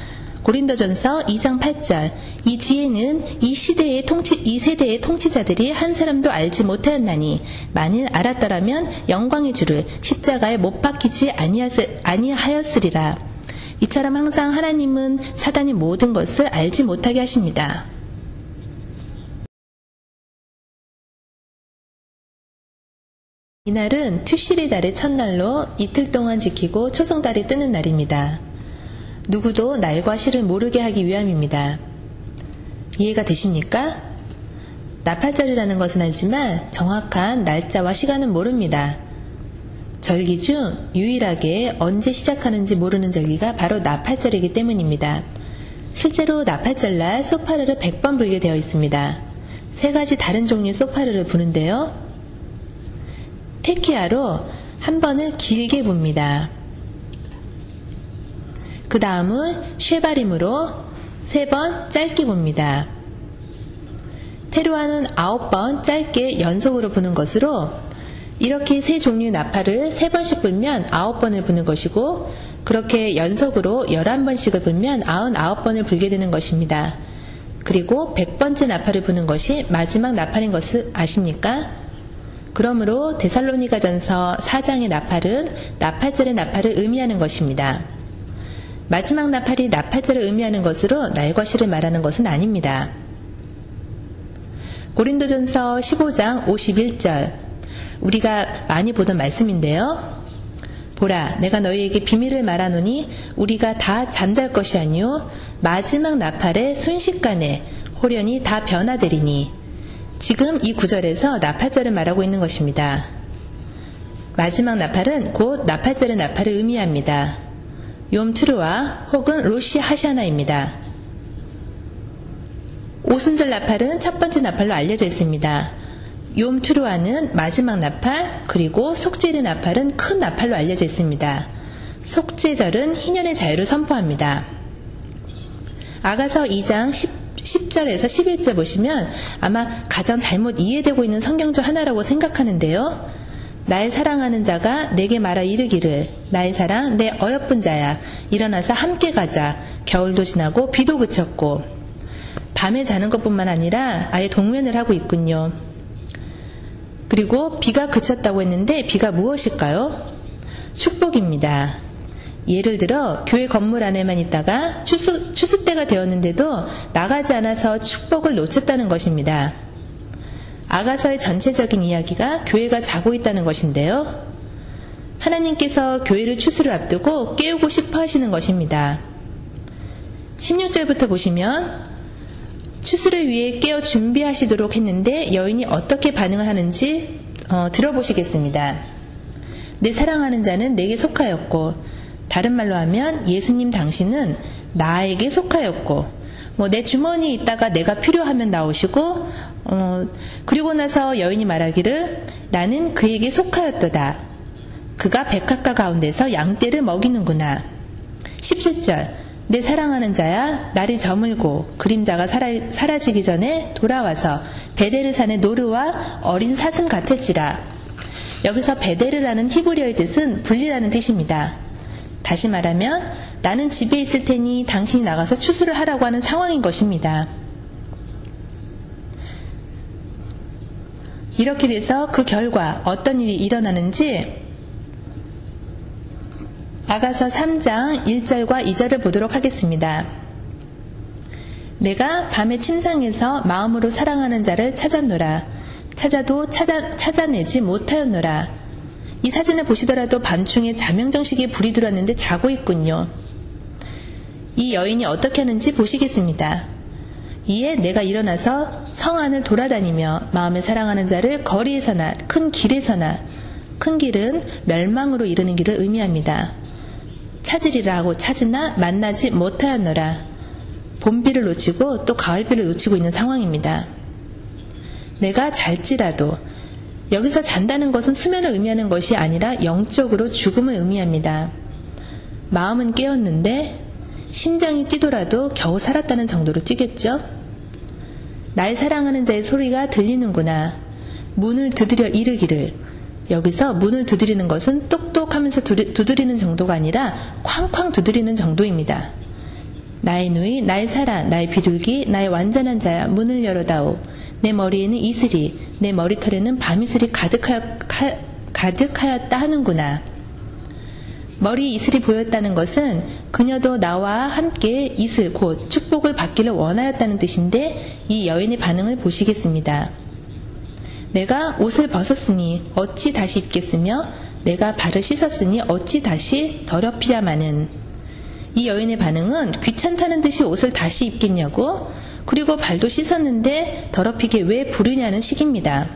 고린도전서 2장 8절. 이 지혜는 이 세대의 통치자들이 한 사람도 알지 못하였나니 만일 알았더라면 영광의 주를 십자가에 못 박히지 아니하였으리라. 이처럼 항상 하나님은 사단이 모든 것을 알지 못하게 하십니다. 이날은 투시리 달의 첫날로 이틀 동안 지키고 초승달이 뜨는 날입니다. 누구도 날과 시를 모르게 하기 위함입니다. 이해가 되십니까? 나팔절이라는 것은 알지만 정확한 날짜와 시간은 모릅니다. 절기 중 유일하게 언제 시작하는지 모르는 절기가 바로 나팔절이기 때문입니다. 실제로 나팔절날 소파르를 100번 불게 되어 있습니다. 3가지 다른 종류의 소파르를 부는데요. 테키아로 한 번을 길게 붑니다. 그 다음은 쉐바림으로 3번 짧게 붑니다. 테루아는 9번 짧게 연속으로 부는 것으로 이렇게 3종류의 나팔을 3번씩 불면 9번을 부는 것이고 그렇게 연속으로 11번씩을 불면 99번을 불게 되는 것입니다. 그리고 100번째 나팔을 부는 것이 마지막 나팔인 것을 아십니까? 그러므로 데살로니가전서 4장의 나팔은 나팔절의 나팔을 의미하는 것입니다. 마지막 나팔이 나팔절을 의미하는 것으로 날과 시를 말하는 것은 아닙니다. 고린도전서 15장 51절. 우리가 많이 보던 말씀인데요. 보라, 내가 너희에게 비밀을 말하노니 우리가 다 잠잘 것이 아니요 마지막 나팔에 순식간에 호련히 다 변화되리니. 지금 이 구절에서 나팔절을 말하고 있는 것입니다. 마지막 나팔은 곧 나팔절의 나팔을 의미합니다. 욤투르와 혹은 로시 하샤나입니다. 오순절 나팔은 첫 번째 나팔로 알려져 있습니다. 욤투르와는 마지막 나팔, 그리고 속죄일의 나팔은 큰 나팔로 알려져 있습니다. 속죄절은 희년의 자유를 선포합니다. 아가서 2장 10절에서 11절 보시면 아마 가장 잘못 이해되고 있는 성경 중 하나라고 생각하는데요. 날 사랑하는 자가 내게 말하 이르기를 나의 사랑 내 어여쁜 자야 일어나서 함께 가자. 겨울도 지나고 비도 그쳤고. 밤에 자는 것뿐만 아니라 아예 동면을 하고 있군요. 그리고 비가 그쳤다고 했는데 비가 무엇일까요? 축복입니다. 예를 들어 교회 건물 안에만 있다가 추수 때가 되었는데도 나가지 않아서 축복을 놓쳤다는 것입니다. 아가서의 전체적인 이야기가 교회가 자고 있다는 것인데요. 하나님께서 교회를 추수를 앞두고 깨우고 싶어 하시는 것입니다. 16절부터 보시면 추수를 위해 깨어 준비하시도록 했는데 여인이 어떻게 반응을 하는지 들어보시겠습니다. 내 사랑하는 자는 내게 속하였고, 다른 말로 하면 예수님 당신은 나에게 속하였고, 내 주머니에 있다가 내가 필요하면 나오시고, 그리고 나서 여인이 말하기를 나는 그에게 속하였도다. 그가 백합과 가운데서 양떼를 먹이는구나. 17절. 내 사랑하는 자야 날이 저물고 그림자가 사라지기 전에 돌아와서 베데르산의 노르와 어린 사슴 같을지라. 여기서 베데르라는 히브리어의 뜻은 분리라는 뜻입니다. 다시 말하면 나는 집에 있을 테니 당신이 나가서 추수를 하라고 하는 상황인 것입니다. 이렇게 돼서 그 결과 어떤 일이 일어나는지 아가서 3장 1절과 2절을 보도록 하겠습니다. 내가 밤의 침상에서 마음으로 사랑하는 자를 찾았노라. 찾아도 찾아내지 못하였노라. 이 사진을 보시더라도 밤중에 자명정식에 불이 들었는데 자고 있군요. 이 여인이 어떻게 하는지 보시겠습니다. 이에 내가 일어나서 성 안을 돌아다니며 마음에 사랑하는 자를 거리에서나 큰 길에서나, 큰 길은 멸망으로 이르는 길을 의미합니다. 찾으리라 하고 찾으나 만나지 못하였노라. 봄비를 놓치고 또 가을비를 놓치고 있는 상황입니다. 내가 잘지라도, 여기서 잔다는 것은 수면을 의미하는 것이 아니라 영적으로 죽음을 의미합니다. 마음은 깨었는데 심장이 뛰더라도 겨우 살았다는 정도로 뛰겠죠? 날 사랑하는 자의 소리가 들리는구나. 문을 두드려 이르기를. 여기서 문을 두드리는 것은 똑똑하면서 두드리는 정도가 아니라 쾅쾅 두드리는 정도입니다. 나의 누이, 나의 사랑, 나의 비둘기, 나의 완전한 자야, 문을 열어다오. 내 머리에는 이슬이, 내 머리털에는 밤이슬이 가득하였다 하는구나. 머리에 이슬이 보였다는 것은 그녀도 나와 함께 이슬, 곧 축복을 받기를 원하였다는 뜻인데, 이 여인의 반응을 보시겠습니다. 내가 옷을 벗었으니 어찌 다시 입겠으며 내가 발을 씻었으니 어찌 다시 더럽히랴마는. 이 여인의 반응은 귀찮다는 듯이 옷을 다시 입겠냐고, 그리고 발도 씻었는데 더럽히게 왜 부르냐는 식입니다.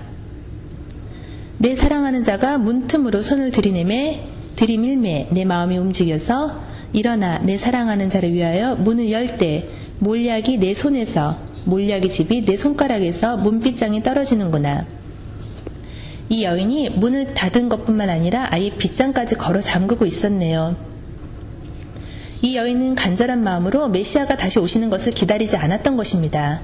내 사랑하는 자가 문틈으로 손을 들이밀매 내 마음이 움직여서 일어나 내 사랑하는 자를 위하여 문을 열 때 몰약이 내 손에서, 몰약의 집이 내 손가락에서 문빗장이 떨어지는구나. 이 여인이 문을 닫은 것뿐만 아니라 아예 빗장까지 걸어 잠그고 있었네요. 이 여인은 간절한 마음으로 메시아가 다시 오시는 것을 기다리지 않았던 것입니다.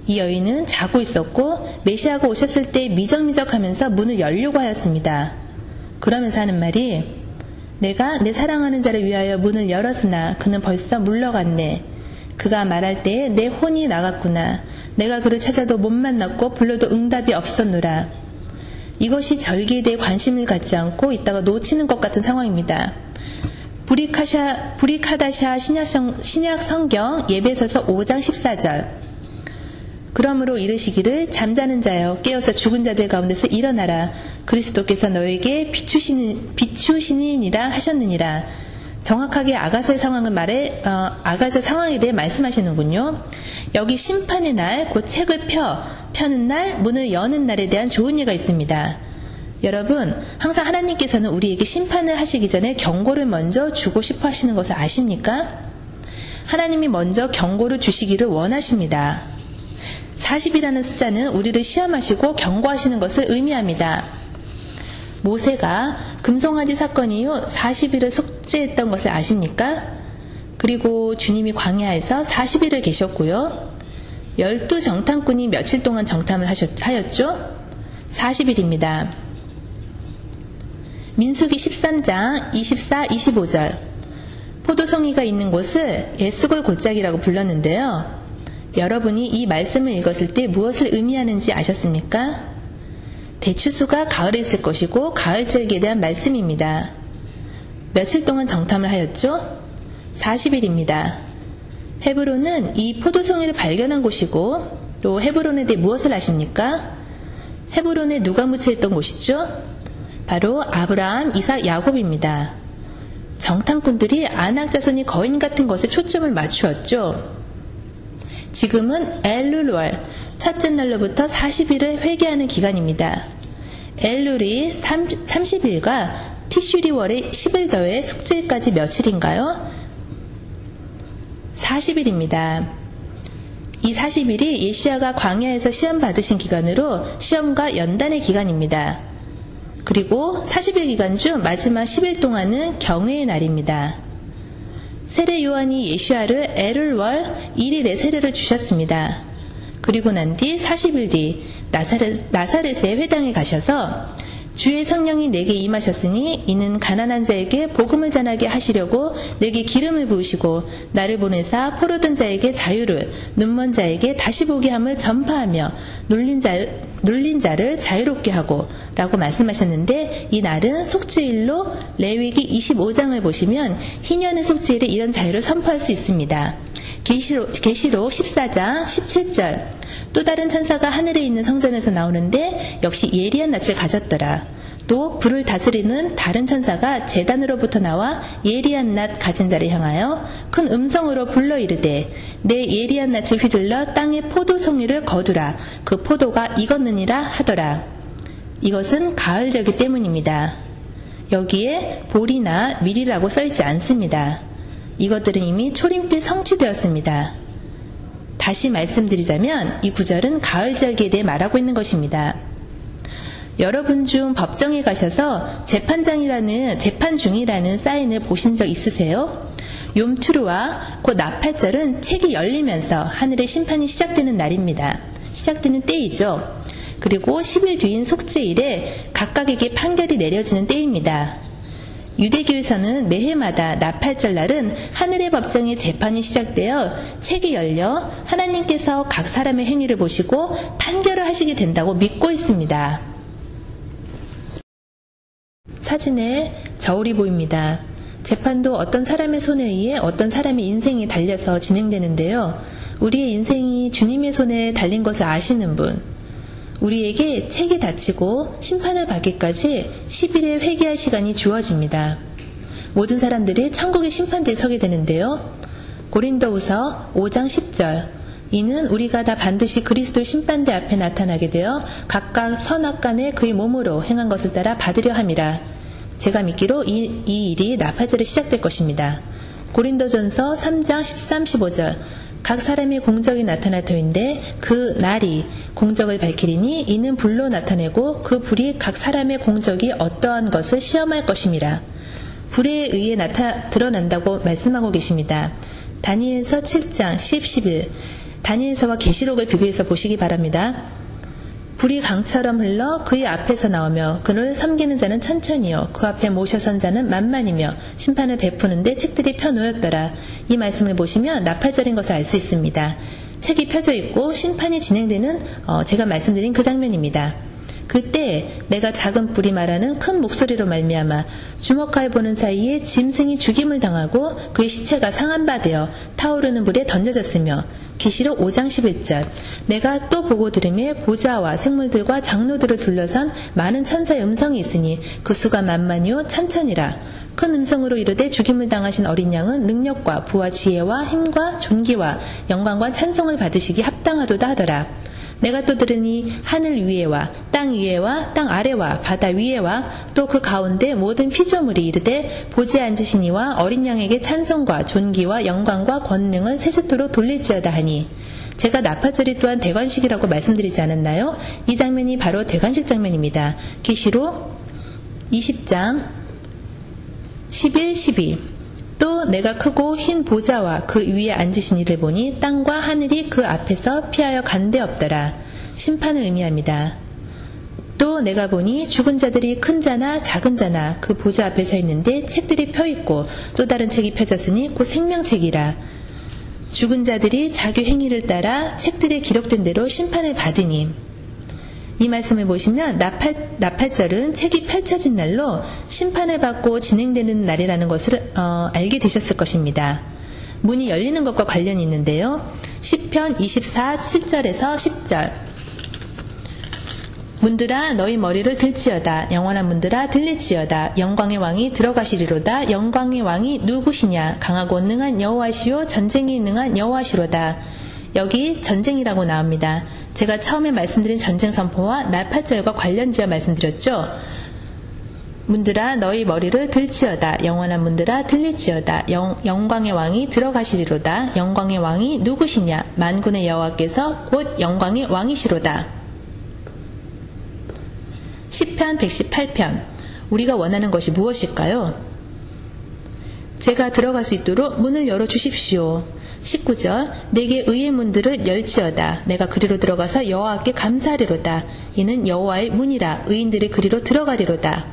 이 여인은 자고 있었고 메시아가 오셨을 때 미적미적하면서 문을 열려고 하였습니다. 그러면서 하는 말이, 내가 내 사랑하는 자를 위하여 문을 열었으나 그는 벌써 물러갔네. 그가 말할 때에 내 혼이 나갔구나. 내가 그를 찾아도 못 만났고 불러도 응답이 없었노라. 이것이 절기에 대해 관심을 갖지 않고 있다가 놓치는 것 같은 상황입니다. 브리카다샤 신약 성경 예배서서 5장 14절. 그러므로 이르시기를 잠자는 자여 깨어서 죽은 자들 가운데서 일어나라. 그리스도께서 너에게 비추시니라 하셨느니라. 정확하게 아가서의 아가서 상황에 대해 말씀하시는군요. 여기 심판의 날, 곧 책을 펴는 날, 문을 여는 날에 대한 좋은 예가 있습니다. 여러분, 항상 하나님께서는 우리에게 심판을 하시기 전에 경고를 먼저 주고 싶어 하시는 것을 아십니까? 하나님이 먼저 경고를 주시기를 원하십니다. 40이라는 숫자는 우리를 시험하시고 경고하시는 것을 의미합니다. 모세가 금송아지 사건 이후 40일을 속죄했던 것을 아십니까? 그리고 주님이 광야에서 40일을 계셨고요. 12정탐꾼이 며칠 동안 정탐을 하였죠? 40일입니다. 민수기 13장 24, 25절. 포도송이가 있는 곳을 에스골 골짜기라고 불렀는데요. 여러분이 이 말씀을 읽었을 때 무엇을 의미하는지 아셨습니까? 대추수가 가을에 있을 것이고 가을절기에 대한 말씀입니다. 며칠 동안 정탐을 하였죠? 40일입니다. 헤브론은 이 포도송이를 발견한 곳이고, 또 헤브론에 대해 무엇을 아십니까? 헤브론에 누가 묻혀있던 곳이죠? 바로 아브라함, 이삭, 야곱입니다. 정탐꾼들이 아낙 자손이 거인 같은 것에 초점을 맞추었죠. 지금은 엘룰월, 첫째 날로부터 40일을 회개하는 기간입니다. 엘룰이 30일과 티슈리월의 10일 더해 숙제일까지 며칠인가요? 40일입니다. 이 40일이 예시야가 광야에서 시험 받으신 기간으로 시험과 연단의 기간입니다. 그리고 40일 기간 중 마지막 10일 동안은 경외의 날입니다. 세례 요한이 예시야를 엘룰월 1일에 세례를 주셨습니다. 그리고 난 뒤 40일 뒤 나사렛의 회당에 가셔서 주의 성령이 내게 임하셨으니 이는 가난한 자에게 복음을 전하게 하시려고 내게 기름을 부으시고 나를 보내사 포로된 자에게 자유를, 눈먼 자에게 다시 보게 함을 전파하며 눌린 자를 자유롭게 하고 라고 말씀하셨는데, 이 날은 속죄일로 레위기 25장을 보시면 희년의 속죄일에 이런 자유를 선포할 수 있습니다. 계시록 14장 17절. 또 다른 천사가 하늘에 있는 성전에서 나오는데 역시 예리한 낯을 가졌더라. 또 불을 다스리는 다른 천사가 제단으로부터 나와 예리한 낯 가진 자를 향하여 큰 음성으로 불러 이르되 내 예리한 낯을 휘둘러 땅의 포도송이를 거두라. 그 포도가 익었느니라 하더라. 이것은 가을절기 때문입니다. 여기에 볼이나 밀이라고 써있지 않습니다. 이것들은 이미 초림 때 성취되었습니다. 다시 말씀드리자면 이 구절은 가을절기에 대해 말하고 있는 것입니다. 여러분 중 법정에 가셔서 재판 중이라는 사인을 보신 적 있으세요? 욤투르와 곧 나팔절은 책이 열리면서 하늘의 심판이 시작되는 날입니다. 시작되는 때이죠. 그리고 10일 뒤인 속죄일에 각각에게 판결이 내려지는 때입니다. 유대교에서는 매해마다 나팔절 날은 하늘의 법정의 재판이 시작되어 책이 열려 하나님께서 각 사람의 행위를 보시고 판결을 하시게 된다고 믿고 있습니다. 사진에 저울이 보입니다. 재판도 어떤 사람의 손에 의해 어떤 사람의 인생이 달려서 진행되는데요. 우리의 인생이 주님의 손에 달린 것을 아시는 분, 우리에게 책이 닫히고 심판을 받기까지 10일의 회개할 시간이 주어집니다. 모든 사람들이 천국의 심판대에 서게 되는데요. 고린도후서 5장 10절, 이는 우리가 다 반드시 그리스도 심판대 앞에 나타나게 되어 각각 선악간에 그의 몸으로 행한 것을 따라 받으려 함이라. 제가 믿기로 이 일이 나팔절에 시작될 것입니다. 고린도전서 3장 13, 15절, 각 사람의 공적이 나타날 터인데 그 날이 공적을 밝히리니 이는 불로 나타내고 그 불이 각 사람의 공적이 어떠한 것을 시험할 것임이라. 불에 의해 드러난다고 말씀하고 계십니다. 다니엘서 7장 10, 11, 다니엘서와 계시록을 비교해서 보시기 바랍니다. 불이 강처럼 흘러 그의 앞에서 나오며 그를 섬기는 자는 천천히요 그 앞에 모셔선 자는 만만이며 심판을 베푸는데 책들이 펴놓였더라. 이 말씀을 보시면 나팔절인 것을 알 수 있습니다. 책이 펴져 있고 심판이 진행되는 제가 말씀드린 그 장면입니다. 그때 내가 작은 불이 말하는 큰 목소리로 말미암아 주먹하여 보는 사이에 짐승이 죽임을 당하고 그의 시체가 상한 바 되어 타오르는 불에 던져졌으며, 계시록 5장 11절, 내가 또 보고 들으매 보좌와 생물들과 장로들을 둘러선 많은 천사의 음성이 있으니 그 수가 만만이요 천천이라. 큰 음성으로 이르되 죽임을 당하신 어린 양은 능력과 부와 지혜와 힘과 존귀와 영광과 찬송을 받으시기 합당하도다 하더라. 내가 또 들으니 하늘 위에와 땅 위에와 땅 아래와 바다 위에와 또 그 가운데 모든 피조물이 이르되 보좌에 앉으신 이와 어린 양에게 찬송과 존귀와 영광과 권능을 세세토록 돌릴지어다 하니, 제가 나팔절이 또한 대관식이라고 말씀드리지 않았나요? 이 장면이 바로 대관식 장면입니다. 계시록 20장 11, 12. 또 내가 크고 흰 보좌와 그 위에 앉으신 이를 보니 땅과 하늘이 그 앞에서 피하여 간데 없더라. 심판을 의미합니다. 또 내가 보니 죽은 자들이 큰 자나 작은 자나 그 보좌 앞에 서 있는데 책들이 펴있고 또 다른 책이 펴졌으니 곧 생명책이라. 죽은 자들이 자기 행위를 따라 책들에 기록된 대로 심판을 받으니, 이 말씀을 보시면 나팔절은 책이 펼쳐진 날로 심판을 받고 진행되는 날이라는 것을 알게 되셨을 것입니다. 문이 열리는 것과 관련이 있는데요. 시편 24, 7절에서 10절, 문들아 너희 머리를 들지어다. 영원한 문들아 들릴지어다. 영광의 왕이 들어가시리로다. 영광의 왕이 누구시냐? 강하고 능한 여호와시요 전쟁이 능한 여호와시로다. 여기 전쟁이라고 나옵니다. 제가 처음에 말씀드린 전쟁 선포와 나팔절과 관련지어 말씀드렸죠. 문들아 너희 머리를 들지어다. 영원한 문들아 들릴지어다. 영광의 왕이 들어가시리로다. 영광의 왕이 누구시냐? 만군의 여호와께서 곧 영광의 왕이시로다. 시편 118편, 우리가 원하는 것이 무엇일까요? 제가 들어갈 수 있도록 문을 열어주십시오. 19절, 내게 의의 문들을 열지어다. 내가 그리로 들어가서 여호와께 감사하리로다. 이는 여호와의 문이라. 의인들이 그리로 들어가리로다.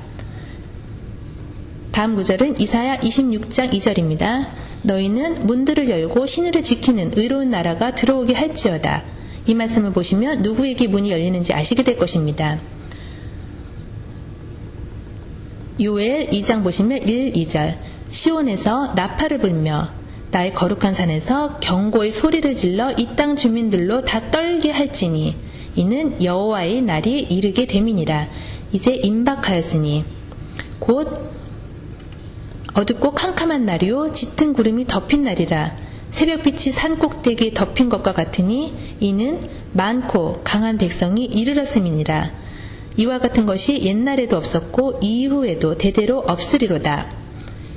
다음 구절은 이사야 26장 2절입니다. 너희는 문들을 열고 신의를 지키는 의로운 나라가 들어오게 할지어다. 이 말씀을 보시면 누구에게 문이 열리는지 아시게 될 것입니다. 요엘 2장 보시면 1, 2절, 시온에서 나팔을 불며 나의 거룩한 산에서 경고의 소리를 질러 이 땅 주민들로 다 떨게 할지니 이는 여호와의 날이 이르게 됨이니라. 이제 임박하였으니 곧 어둡고 캄캄한 날이요 짙은 구름이 덮인 날이라. 새벽빛이 산 꼭대기에 덮인 것과 같으니 이는 많고 강한 백성이 이르렀음이니라. 이와 같은 것이 옛날에도 없었고 이후에도 대대로 없으리로다.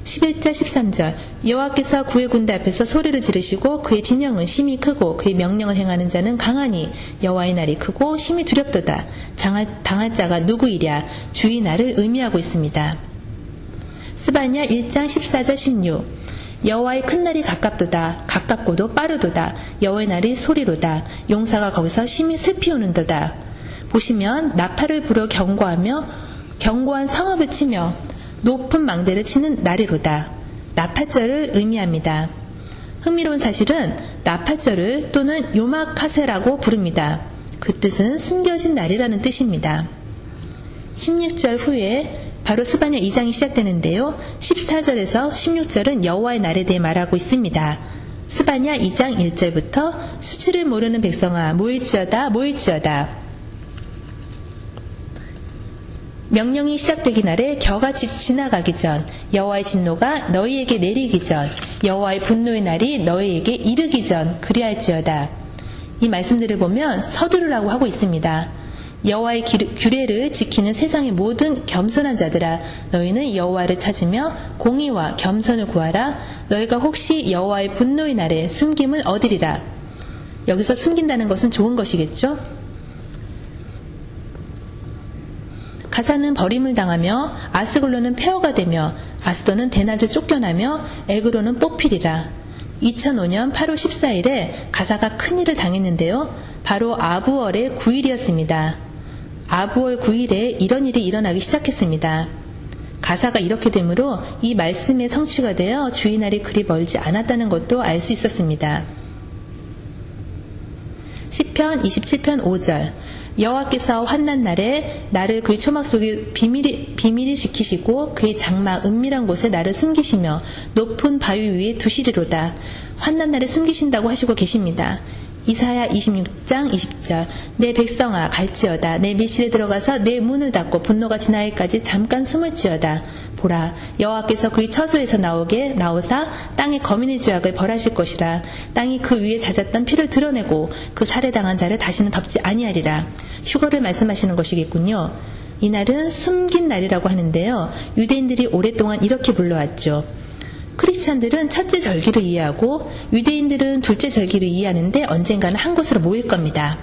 11절 13절, 여호와께서 그의 군대 앞에서 소리를 지르시고 그의 진영은 심히 크고 그의 명령을 행하는 자는 강하니 여호와의 날이 크고 심히 두렵도다. 당할 자가 누구이랴? 주의 날을 의미하고 있습니다. 스바냐 1장 14절 16, 여호와의 큰 날이 가깝도다. 가깝고도 빠르도다. 여호와의 날이 소리로다. 용사가 거기서 심히 슬피 우는도다. 보시면 나팔을 불어 경고하며 경고한 성읍을 치며 높은 망대를 치는 날이로다. 나팔절을 의미합니다. 흥미로운 사실은 나팔절을 또는 요마카세라고 부릅니다. 그 뜻은 숨겨진 날이라는 뜻입니다. 16절 후에 바로 스바냐 2장이 시작되는데요. 14절에서 16절은 여호와의 날에 대해 말하고 있습니다. 스바냐 2장 1절부터 수치를 모르는 백성아 모일지어다 모일지어다. 명령이 시작되기 날에 겨가 지나가기 전, 여호와의 진노가 너희에게 내리기 전, 여호와의 분노의 날이 너희에게 이르기 전 그리할지어다. 이 말씀들을 보면 서두르라고 하고 있습니다. 여호와의 규례를 지키는 세상의 모든 겸손한 자들아, 너희는 여호와를 찾으며 공의와 겸손을 구하라. 너희가 혹시 여호와의 분노의 날에 숨김을 얻으리라. 여기서 숨긴다는 것은 좋은 것이겠죠? 가사는 버림을 당하며 아스글로는 폐허가 되며 아스도는 대낮에 쫓겨나며 에그로는 뽑히리라. 2005년 8월 14일에 가사가 큰일을 당했는데요. 바로 아부월의 9일이었습니다. 아부월 9일에 이런 일이 일어나기 시작했습니다. 가사가 이렇게 되므로 이 말씀의 성취가 되어 주의날이 그리 멀지 않았다는 것도 알 수 있었습니다. 시편 27편 5절 여호와께서 환난 날에 나를 그의 초막 속에 비밀히 지키시고 그의 장막 은밀한 곳에 나를 숨기시며 높은 바위 위에 두시리로다. 환난 날에 숨기신다고 하시고 계십니다. 이사야 26장 20절 내 백성아 갈지어다. 내 밀실에 들어가서 내 문을 닫고 분노가 지나기까지 잠깐 숨을지어다. 보라 여호와께서 그의 처소에서 나오사 땅의 거민의 죄악을 벌하실 것이라. 땅이 그 위에 잦았던 피를 드러내고 그 살해당한 자를 다시는 덮지 아니하리라. 휴거를 말씀하시는 것이겠군요. 이날은 숨긴 날이라고 하는데요. 유대인들이 오랫동안 이렇게 불러왔죠. 크리스찬들은 첫째 절기를 이해하고 유대인들은 둘째 절기를 이해하는데 언젠가는 한 곳으로 모일 겁니다.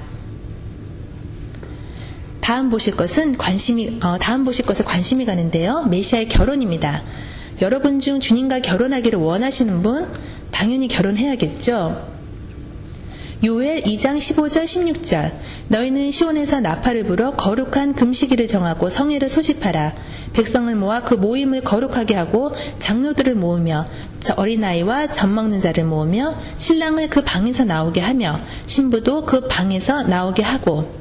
다음 보실 것에 관심이 가는데요. 메시아의 결혼입니다. 여러분 중 주님과 결혼하기를 원하시는 분 당연히 결혼해야겠죠. 요엘 2장 15절 16절 너희는 시온에서 나팔을 불어 거룩한 금식일을 정하고 성회를 소집하라. 백성을 모아 그 모임을 거룩하게 하고 장로들을 모으며 어린아이와 젖먹는 자를 모으며 신랑을 그 방에서 나오게 하며 신부도 그 방에서 나오게 하고.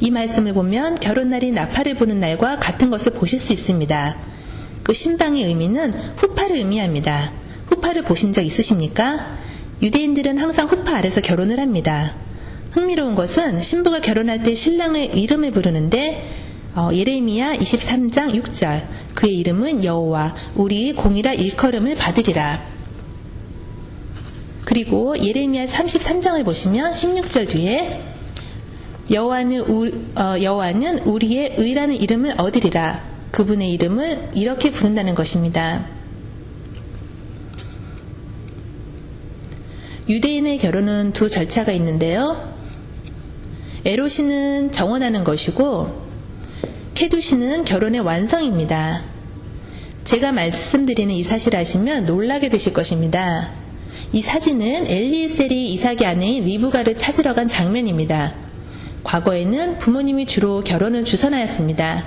이 말씀을 보면 결혼날이 나팔을 부는 날과 같은 것을 보실 수 있습니다. 그 신방의 의미는 후파를 의미합니다. 후파를 보신 적 있으십니까? 유대인들은 항상 후파 아래서 결혼을 합니다. 흥미로운 것은 신부가 결혼할 때 신랑의 이름을 부르는데 예레미야 23장 6절 그의 이름은 여호와 우리 공의라 일컬음을 받으리라. 그리고 예레미야 33장을 보시면 16절 뒤에 여호와는 우리의 의라는 이름을 얻으리라. 그분의 이름을 이렇게 부른다는 것입니다. 유대인의 결혼은 두 절차가 있는데요. 에롯이는 정원하는 것이고 케두시는 결혼의 완성입니다. 제가 말씀드리는 이 사실을 아시면 놀라게 되실 것입니다. 이 사진은 엘리에셀이 이삭의 아내인 리브가를 찾으러 간 장면입니다. 과거에는 부모님이 주로 결혼을 주선하였습니다.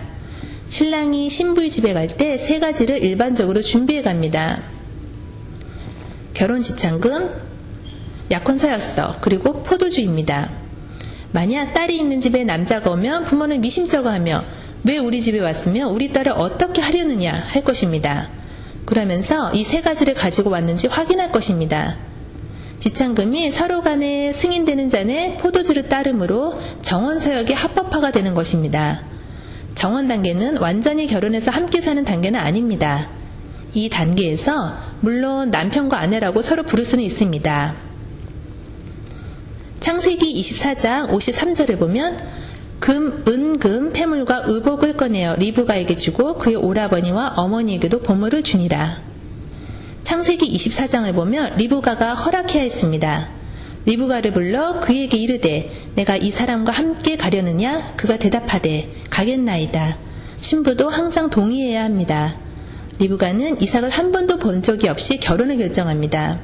신랑이 신부의 집에 갈 때 세 가지를 일반적으로 준비해 갑니다. 결혼 지참금, 약혼사였어, 그리고 포도주입니다. 만약 딸이 있는 집에 남자가 오면 부모는 미심쩍어하며 왜 우리 집에 왔으며 우리 딸을 어떻게 하려느냐 할 것입니다. 그러면서 이 세 가지를 가지고 왔는지 확인할 것입니다. 지참금이 서로 간에 승인되는 잔에 포도주를 따름으로 정원서역에 합법화가 되는 것입니다. 정원 단계는 완전히 결혼해서 함께 사는 단계는 아닙니다. 이 단계에서 물론 남편과 아내라고 서로 부를 수는 있습니다. 창세기 24장 53절을 보면 은금, 폐물과 의복을 꺼내어 리브가에게 주고 그의 오라버니와 어머니에게도 보물을 주니라. 창세기 24장을 보면 리브가가 허락해야 했습니다. 리브가를 불러 그에게 이르되 내가 이 사람과 함께 가려느냐? 그가 대답하되 가겠나이다. 신부도 항상 동의해야 합니다. 리브가는 이삭을 한 번도 본 적이 없이 결혼을 결정합니다.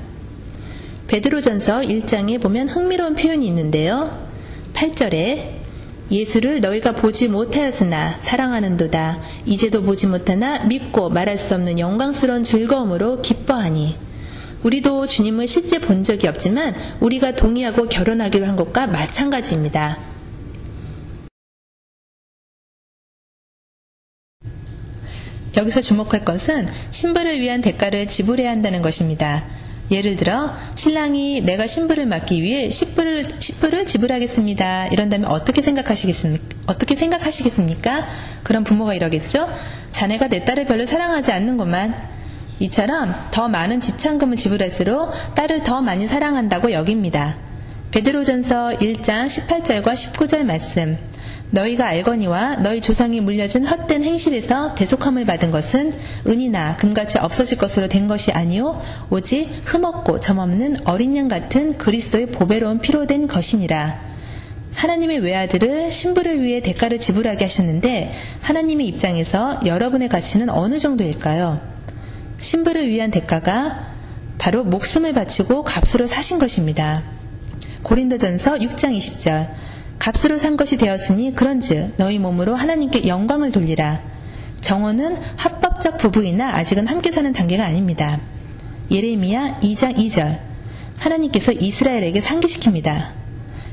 베드로전서 1장에 보면 흥미로운 표현이 있는데요. 8절에 예수를 너희가 보지 못하였으나 사랑하는도다. 이제도 보지 못하나 믿고 말할 수 없는 영광스러운 즐거움으로 기뻐하니. 우리도 주님을 실제 본 적이 없지만 우리가 동의하고 결혼하기로 한 것과 마찬가지입니다. 여기서 주목할 것은 신부를 위한 대가를 지불해야 한다는 것입니다. 예를 들어 신랑이 내가 신부를 맡기 위해 10불을 지불하겠습니다. 이런다면 어떻게 생각하시겠습니까? 그런 부모가 이러겠죠? 자네가 내 딸을 별로 사랑하지 않는구만. 이처럼 더 많은 지참금을 지불할수록 딸을 더 많이 사랑한다고 여깁니다. 베드로전서 1장 18절과 19절 말씀. 너희가 알거니와 너희 조상이 물려준 헛된 행실에서 대속함을 받은 것은 은이나 금같이 없어질 것으로 된 것이 아니요 오직 흠없고 점없는 어린 양 같은 그리스도의 보배로운 피로 된 것이니라. 하나님의 외아들을 신부를 위해 대가를 지불하게 하셨는데 하나님의 입장에서 여러분의 가치는 어느 정도일까요? 신부를 위한 대가가 바로 목숨을 바치고 값으로 사신 것입니다. 고린도전서 6장 20절. 값으로 산 것이 되었으니 그런즉 너희 몸으로 하나님께 영광을 돌리라. 정혼은 합법적 부부이나 아직은 함께 사는 단계가 아닙니다. 예레미야 2장 2절. 하나님께서 이스라엘에게 상기시킵니다.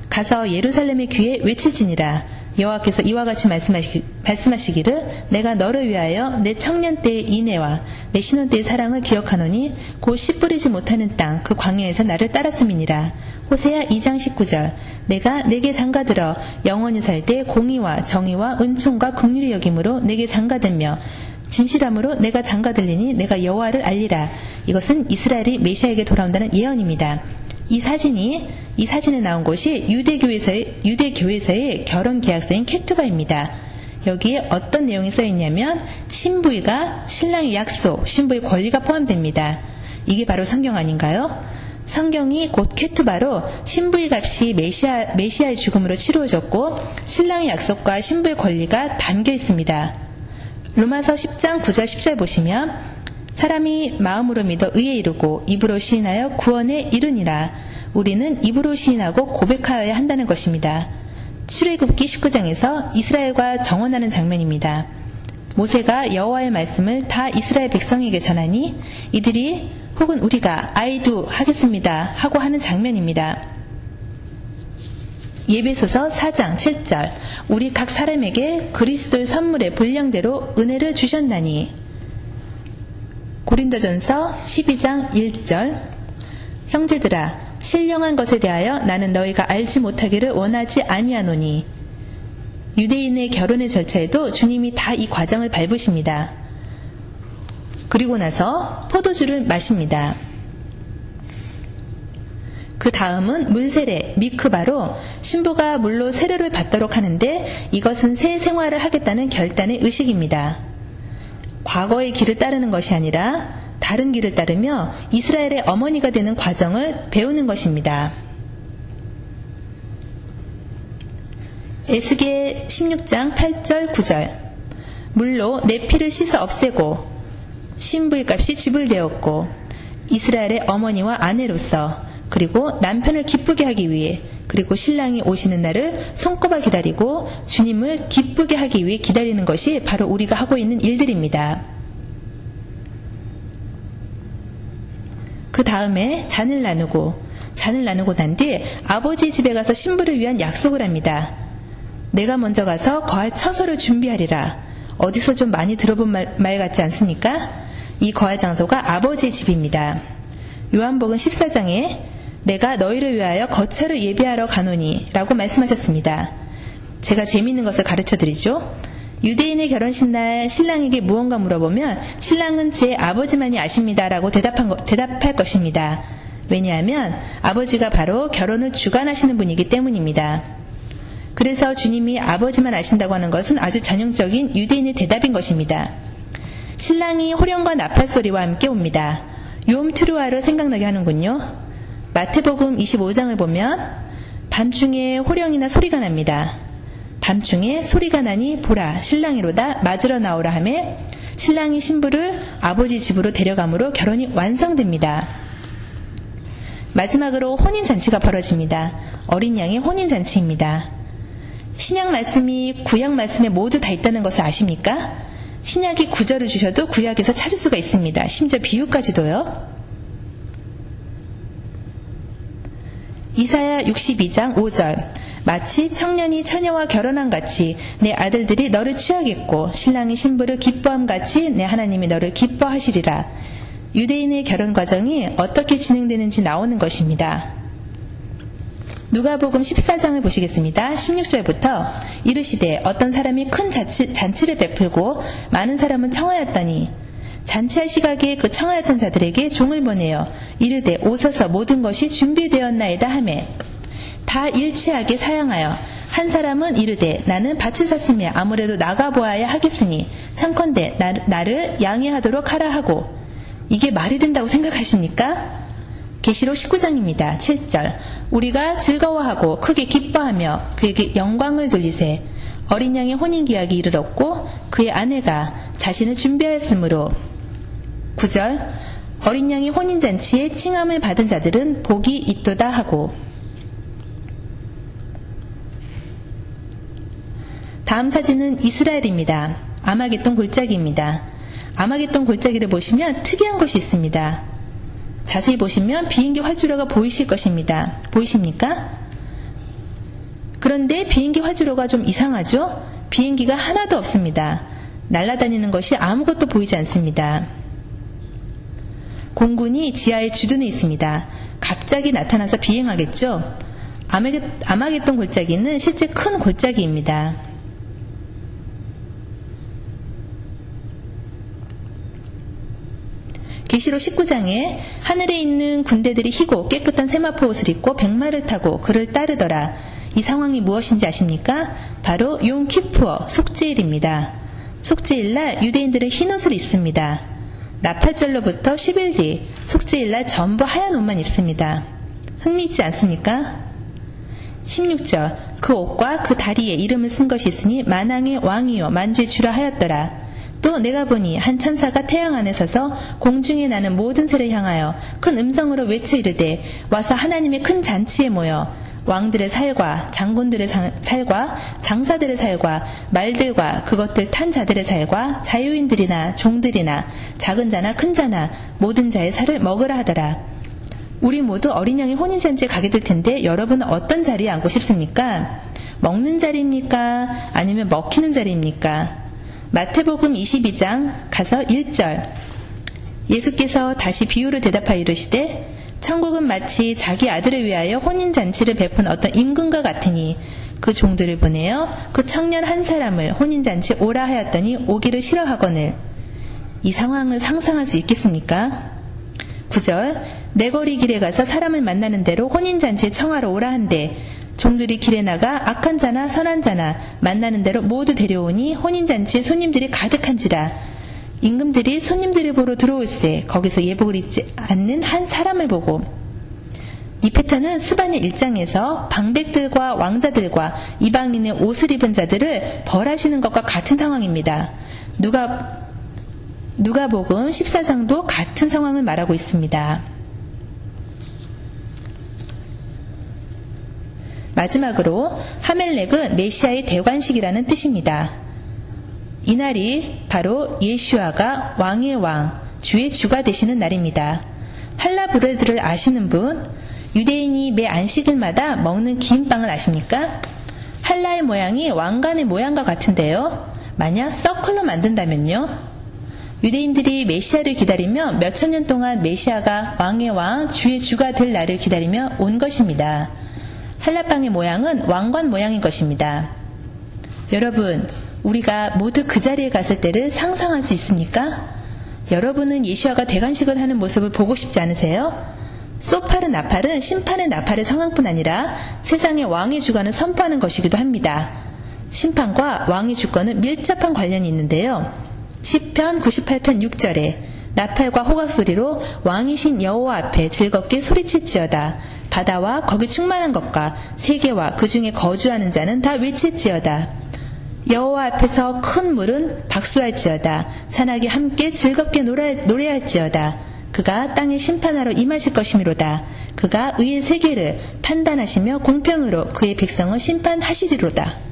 가서 예루살렘의 귀에 외칠지니라. 여호와께서 이와 같이 말씀하시기를 내가 너를 위하여 내 청년 때의 인애와 내 신혼 때의 사랑을 기억하노니 곧 씨 뿌리지 못하는 땅 그 광야에서 나를 따랐음이니라. 호세아 2장 19절. 내가 내게 장가들어 영원히 살 때 공의와 정의와 은총과 긍휼히 여김으로 내게 장가들며 진실함으로 내가 장가들리니 내가 여호와를 알리라. 이것은 이스라엘이 메시아에게 돌아온다는 예언입니다. 이 사진에 나온 곳이 유대교회에서의 결혼 계약서인 케투바입니다. 여기에 어떤 내용이 써있냐면 신부가 신랑의 약속, 신부의 권리가 포함됩니다. 이게 바로 성경 아닌가요? 성경이 곧 케투바로 신부의 값이 메시아의 죽음으로 치루어졌고 신랑의 약속과 신부의 권리가 담겨 있습니다. 로마서 10장 9절 10절 보시면 사람이 마음으로 믿어 의에 이르고 입으로 시인하여 구원에 이르니라. 우리는 입으로 시인하고 고백하여야 한다는 것입니다. 출애굽기 19장에서 이스라엘과 정언하는 장면입니다. 모세가 여호와의 말씀을 다 이스라엘 백성에게 전하니 이들이 혹은 우리가 I do 하겠습니다 하고 하는 장면입니다. 예배소서 4장 7절. 우리 각 사람에게 그리스도의 선물의 분량대로 은혜를 주셨나니. 고린도전서 12장 1절. 형제들아 신령한 것에 대하여 나는 너희가 알지 못하기를 원하지 아니하노니. 유대인의 결혼의 절차에도 주님이 다 이 과정을 밟으십니다. 그리고 나서 포도주를 마십니다. 그 다음은 물세례, 미크바로 신부가 물로 세례를 받도록 하는데 이것은 새 생활을 하겠다는 결단의 의식입니다. 과거의 길을 따르는 것이 아니라 다른 길을 따르며 이스라엘의 어머니가 되는 과정을 배우는 것입니다. 에스겔 16장 8절 9절. 물로 내 피를 씻어 없애고 신부의 값이 지불되었고 이스라엘의 어머니와 아내로서 그리고 남편을 기쁘게 하기 위해 그리고 신랑이 오시는 날을 손꼽아 기다리고 주님을 기쁘게 하기 위해 기다리는 것이 바로 우리가 하고 있는 일들입니다. 그 다음에 잔을 나누고 난 뒤 아버지 집에 가서 신부를 위한 약속을 합니다. 내가 먼저 가서 거할 처소를 준비하리라. 어디서 좀 많이 들어본 말 같지 않습니까? 이 거할 장소가 아버지의 집입니다. 요한복음 14장에 내가 너희를 위하여 거처를 예비하러 가노니 라고 말씀하셨습니다. 제가 재미있는 것을 가르쳐드리죠. 유대인의 결혼식 날 신랑에게 무언가 물어보면 신랑은 제 아버지만이 아십니다 라고 대답할 것입니다. 왜냐하면 아버지가 바로 결혼을 주관하시는 분이기 때문입니다. 그래서 주님이 아버지만 아신다고 하는 것은 아주 전형적인 유대인의 대답인 것입니다. 신랑이 호령과 나팔소리와 함께 옵니다. 욤트루아를 생각나게 하는군요. 마태복음 25장을 보면 밤중에 호령이나 소리가 납니다. 밤중에 소리가 나니 보라 신랑이로다 맞으러 나오라 하매 신랑이 신부를 아버지 집으로 데려감으로 결혼이 완성됩니다. 마지막으로 혼인잔치가 벌어집니다. 어린 양의 혼인잔치입니다. 신약 말씀이 구약 말씀에 모두 다 있다는 것을 아십니까? 신약이 구절을 주셔도 구약에서 찾을 수가 있습니다. 심지어 비유까지도요. 이사야 62장 5절 마치 청년이 처녀와 결혼한 같이 내 아들들이 너를 취하겠고 신랑이 신부를 기뻐함 같이 내 하나님이 너를 기뻐하시리라. 유대인의 결혼 과정이 어떻게 진행되는지 나오는 것입니다. 누가복음 14장을 보시겠습니다. 16절부터 이르시되 어떤 사람이 큰 잔치를 베풀고 많은 사람은 청하였더니 잔치할 시각에 그 청하였던 자들에게 종을 보내어 이르되 오소서 모든 것이 준비되었나이다 하매 다 일치하게 사양하여 한 사람은 이르되 나는 밭을 샀으며 아무래도 나가보아야 하겠으니 청컨대 나를 양해하도록 하라 하고 이게 말이 된다고 생각하십니까? 계시록 19장입니다. 7절 우리가 즐거워하고 크게 기뻐하며 그에게 영광을 돌리세 어린 양의 혼인기약이 이르렀고 그의 아내가 자신을 준비하였으므로 9절 어린 양의 혼인잔치에 칭함을 받은 자들은 복이 있도다 하고 다음 사진은 이스라엘입니다. 아마겟돈 골짜기입니다. 아마겟돈 골짜기를 보시면 특이한 것이 있습니다. 자세히 보시면 비행기 활주로가 보이실 것입니다. 보이십니까? 그런데 비행기 활주로가 좀 이상하죠? 비행기가 하나도 없습니다. 날아다니는 것이 아무것도 보이지 않습니다. 공군이 지하에 주둔해 있습니다. 갑자기 나타나서 비행하겠죠? 아마겟돈 골짜기는 실제 큰 골짜기입니다. 계시록 19장에 하늘에 있는 군대들이 희고 깨끗한 세마포 옷을 입고 백마를 타고 그를 따르더라. 이 상황이 무엇인지 아십니까? 바로 욤키푸어 속죄일입니다. 속죄일날 유대인들은 흰옷을 입습니다. 나팔절로부터 10일 뒤 속죄일날 전부 하얀 옷만 입습니다. 흥미있지 않습니까? 16절 그 옷과 그 다리에 이름을 쓴 것이 있으니 만왕의 왕이요 만주의 주라 하였더라. 또 내가 보니 한 천사가 태양 안에 서서 공중에 나는 모든 새를 향하여 큰 음성으로 외쳐 이르되 와서 하나님의 큰 잔치에 모여 왕들의 살과 장군들의 살과 장사들의 살과 말들과 그것들 탄 자들의 살과 자유인들이나 종들이나 작은 자나 큰 자나 모든 자의 살을 먹으라 하더라. 우리 모두 어린 양의 혼인잔치에 가게 될 텐데 여러분은 어떤 자리에 앉고 싶습니까? 먹는 자리입니까? 아니면 먹히는 자리입니까? 마태복음 22장 가서 1절 예수께서 다시 비유로 대답하여 이르시되 천국은 마치 자기 아들을 위하여 혼인잔치를 베푼 어떤 임금과 같으니 그 종들을 보내어 그 청년 한 사람을 혼인잔치에 오라 하였더니 오기를 싫어하거늘. 이 상황을 상상할 수 있겠습니까? 9절 내 거리 길에 가서 사람을 만나는 대로 혼인잔치에 청하러 오라 한대 종들이 길에 나가 악한 자나 선한 자나 만나는 대로 모두 데려오니 혼인잔치에 손님들이 가득한지라. 임금들이 손님들을 보러 들어올세 거기서 예복을 입지 않는 한 사람을 보고. 이 패턴은 스바냐 1장에서 방백들과 왕자들과 이방인의 옷을 입은 자들을 벌하시는 것과 같은 상황입니다. 누가복음 14장도 같은 상황을 말하고 있습니다. 마지막으로 하멜렉은 메시아의 대관식이라는 뜻입니다. 이날이 바로 예슈아가 왕의 왕, 주의 주가 되시는 날입니다. 할라 브레드를 아시는 분? 유대인이 매 안식일마다 먹는 긴 빵을 아십니까? 할라의 모양이 왕관의 모양과 같은데요. 만약 서클로 만든다면요? 유대인들이 메시아를 기다리며 몇천 년 동안 메시아가 왕의 왕, 주의 주가 될 날을 기다리며 온 것입니다. 한라빵의 모양은 왕관 모양인 것입니다. 여러분, 우리가 모두 그 자리에 갔을 때를 상상할 수 있습니까? 여러분은 예수아가 대관식을 하는 모습을 보고 싶지 않으세요? 소파르 나팔은 심판의 나팔의 상황뿐 아니라 세상의 왕의 주권을 선포하는 것이기도 합니다. 심판과 왕의 주권은 밀접한 관련이 있는데요. 시편 98편 6절에 나팔과 호각소리로 왕이신 여호와 앞에 즐겁게 소리칠지어다. 바다와 거기 충만한 것과 세계와 그 중에 거주하는 자는 다 외칠지어다. 여호와 앞에서 큰 물은 박수할지어다. 산악이 함께 즐겁게 노래할지어다. 그가 땅에 심판하러 임하실 것이미로다. 그가 의의 세계를 판단하시며 공평으로 그의 백성을 심판하시리로다.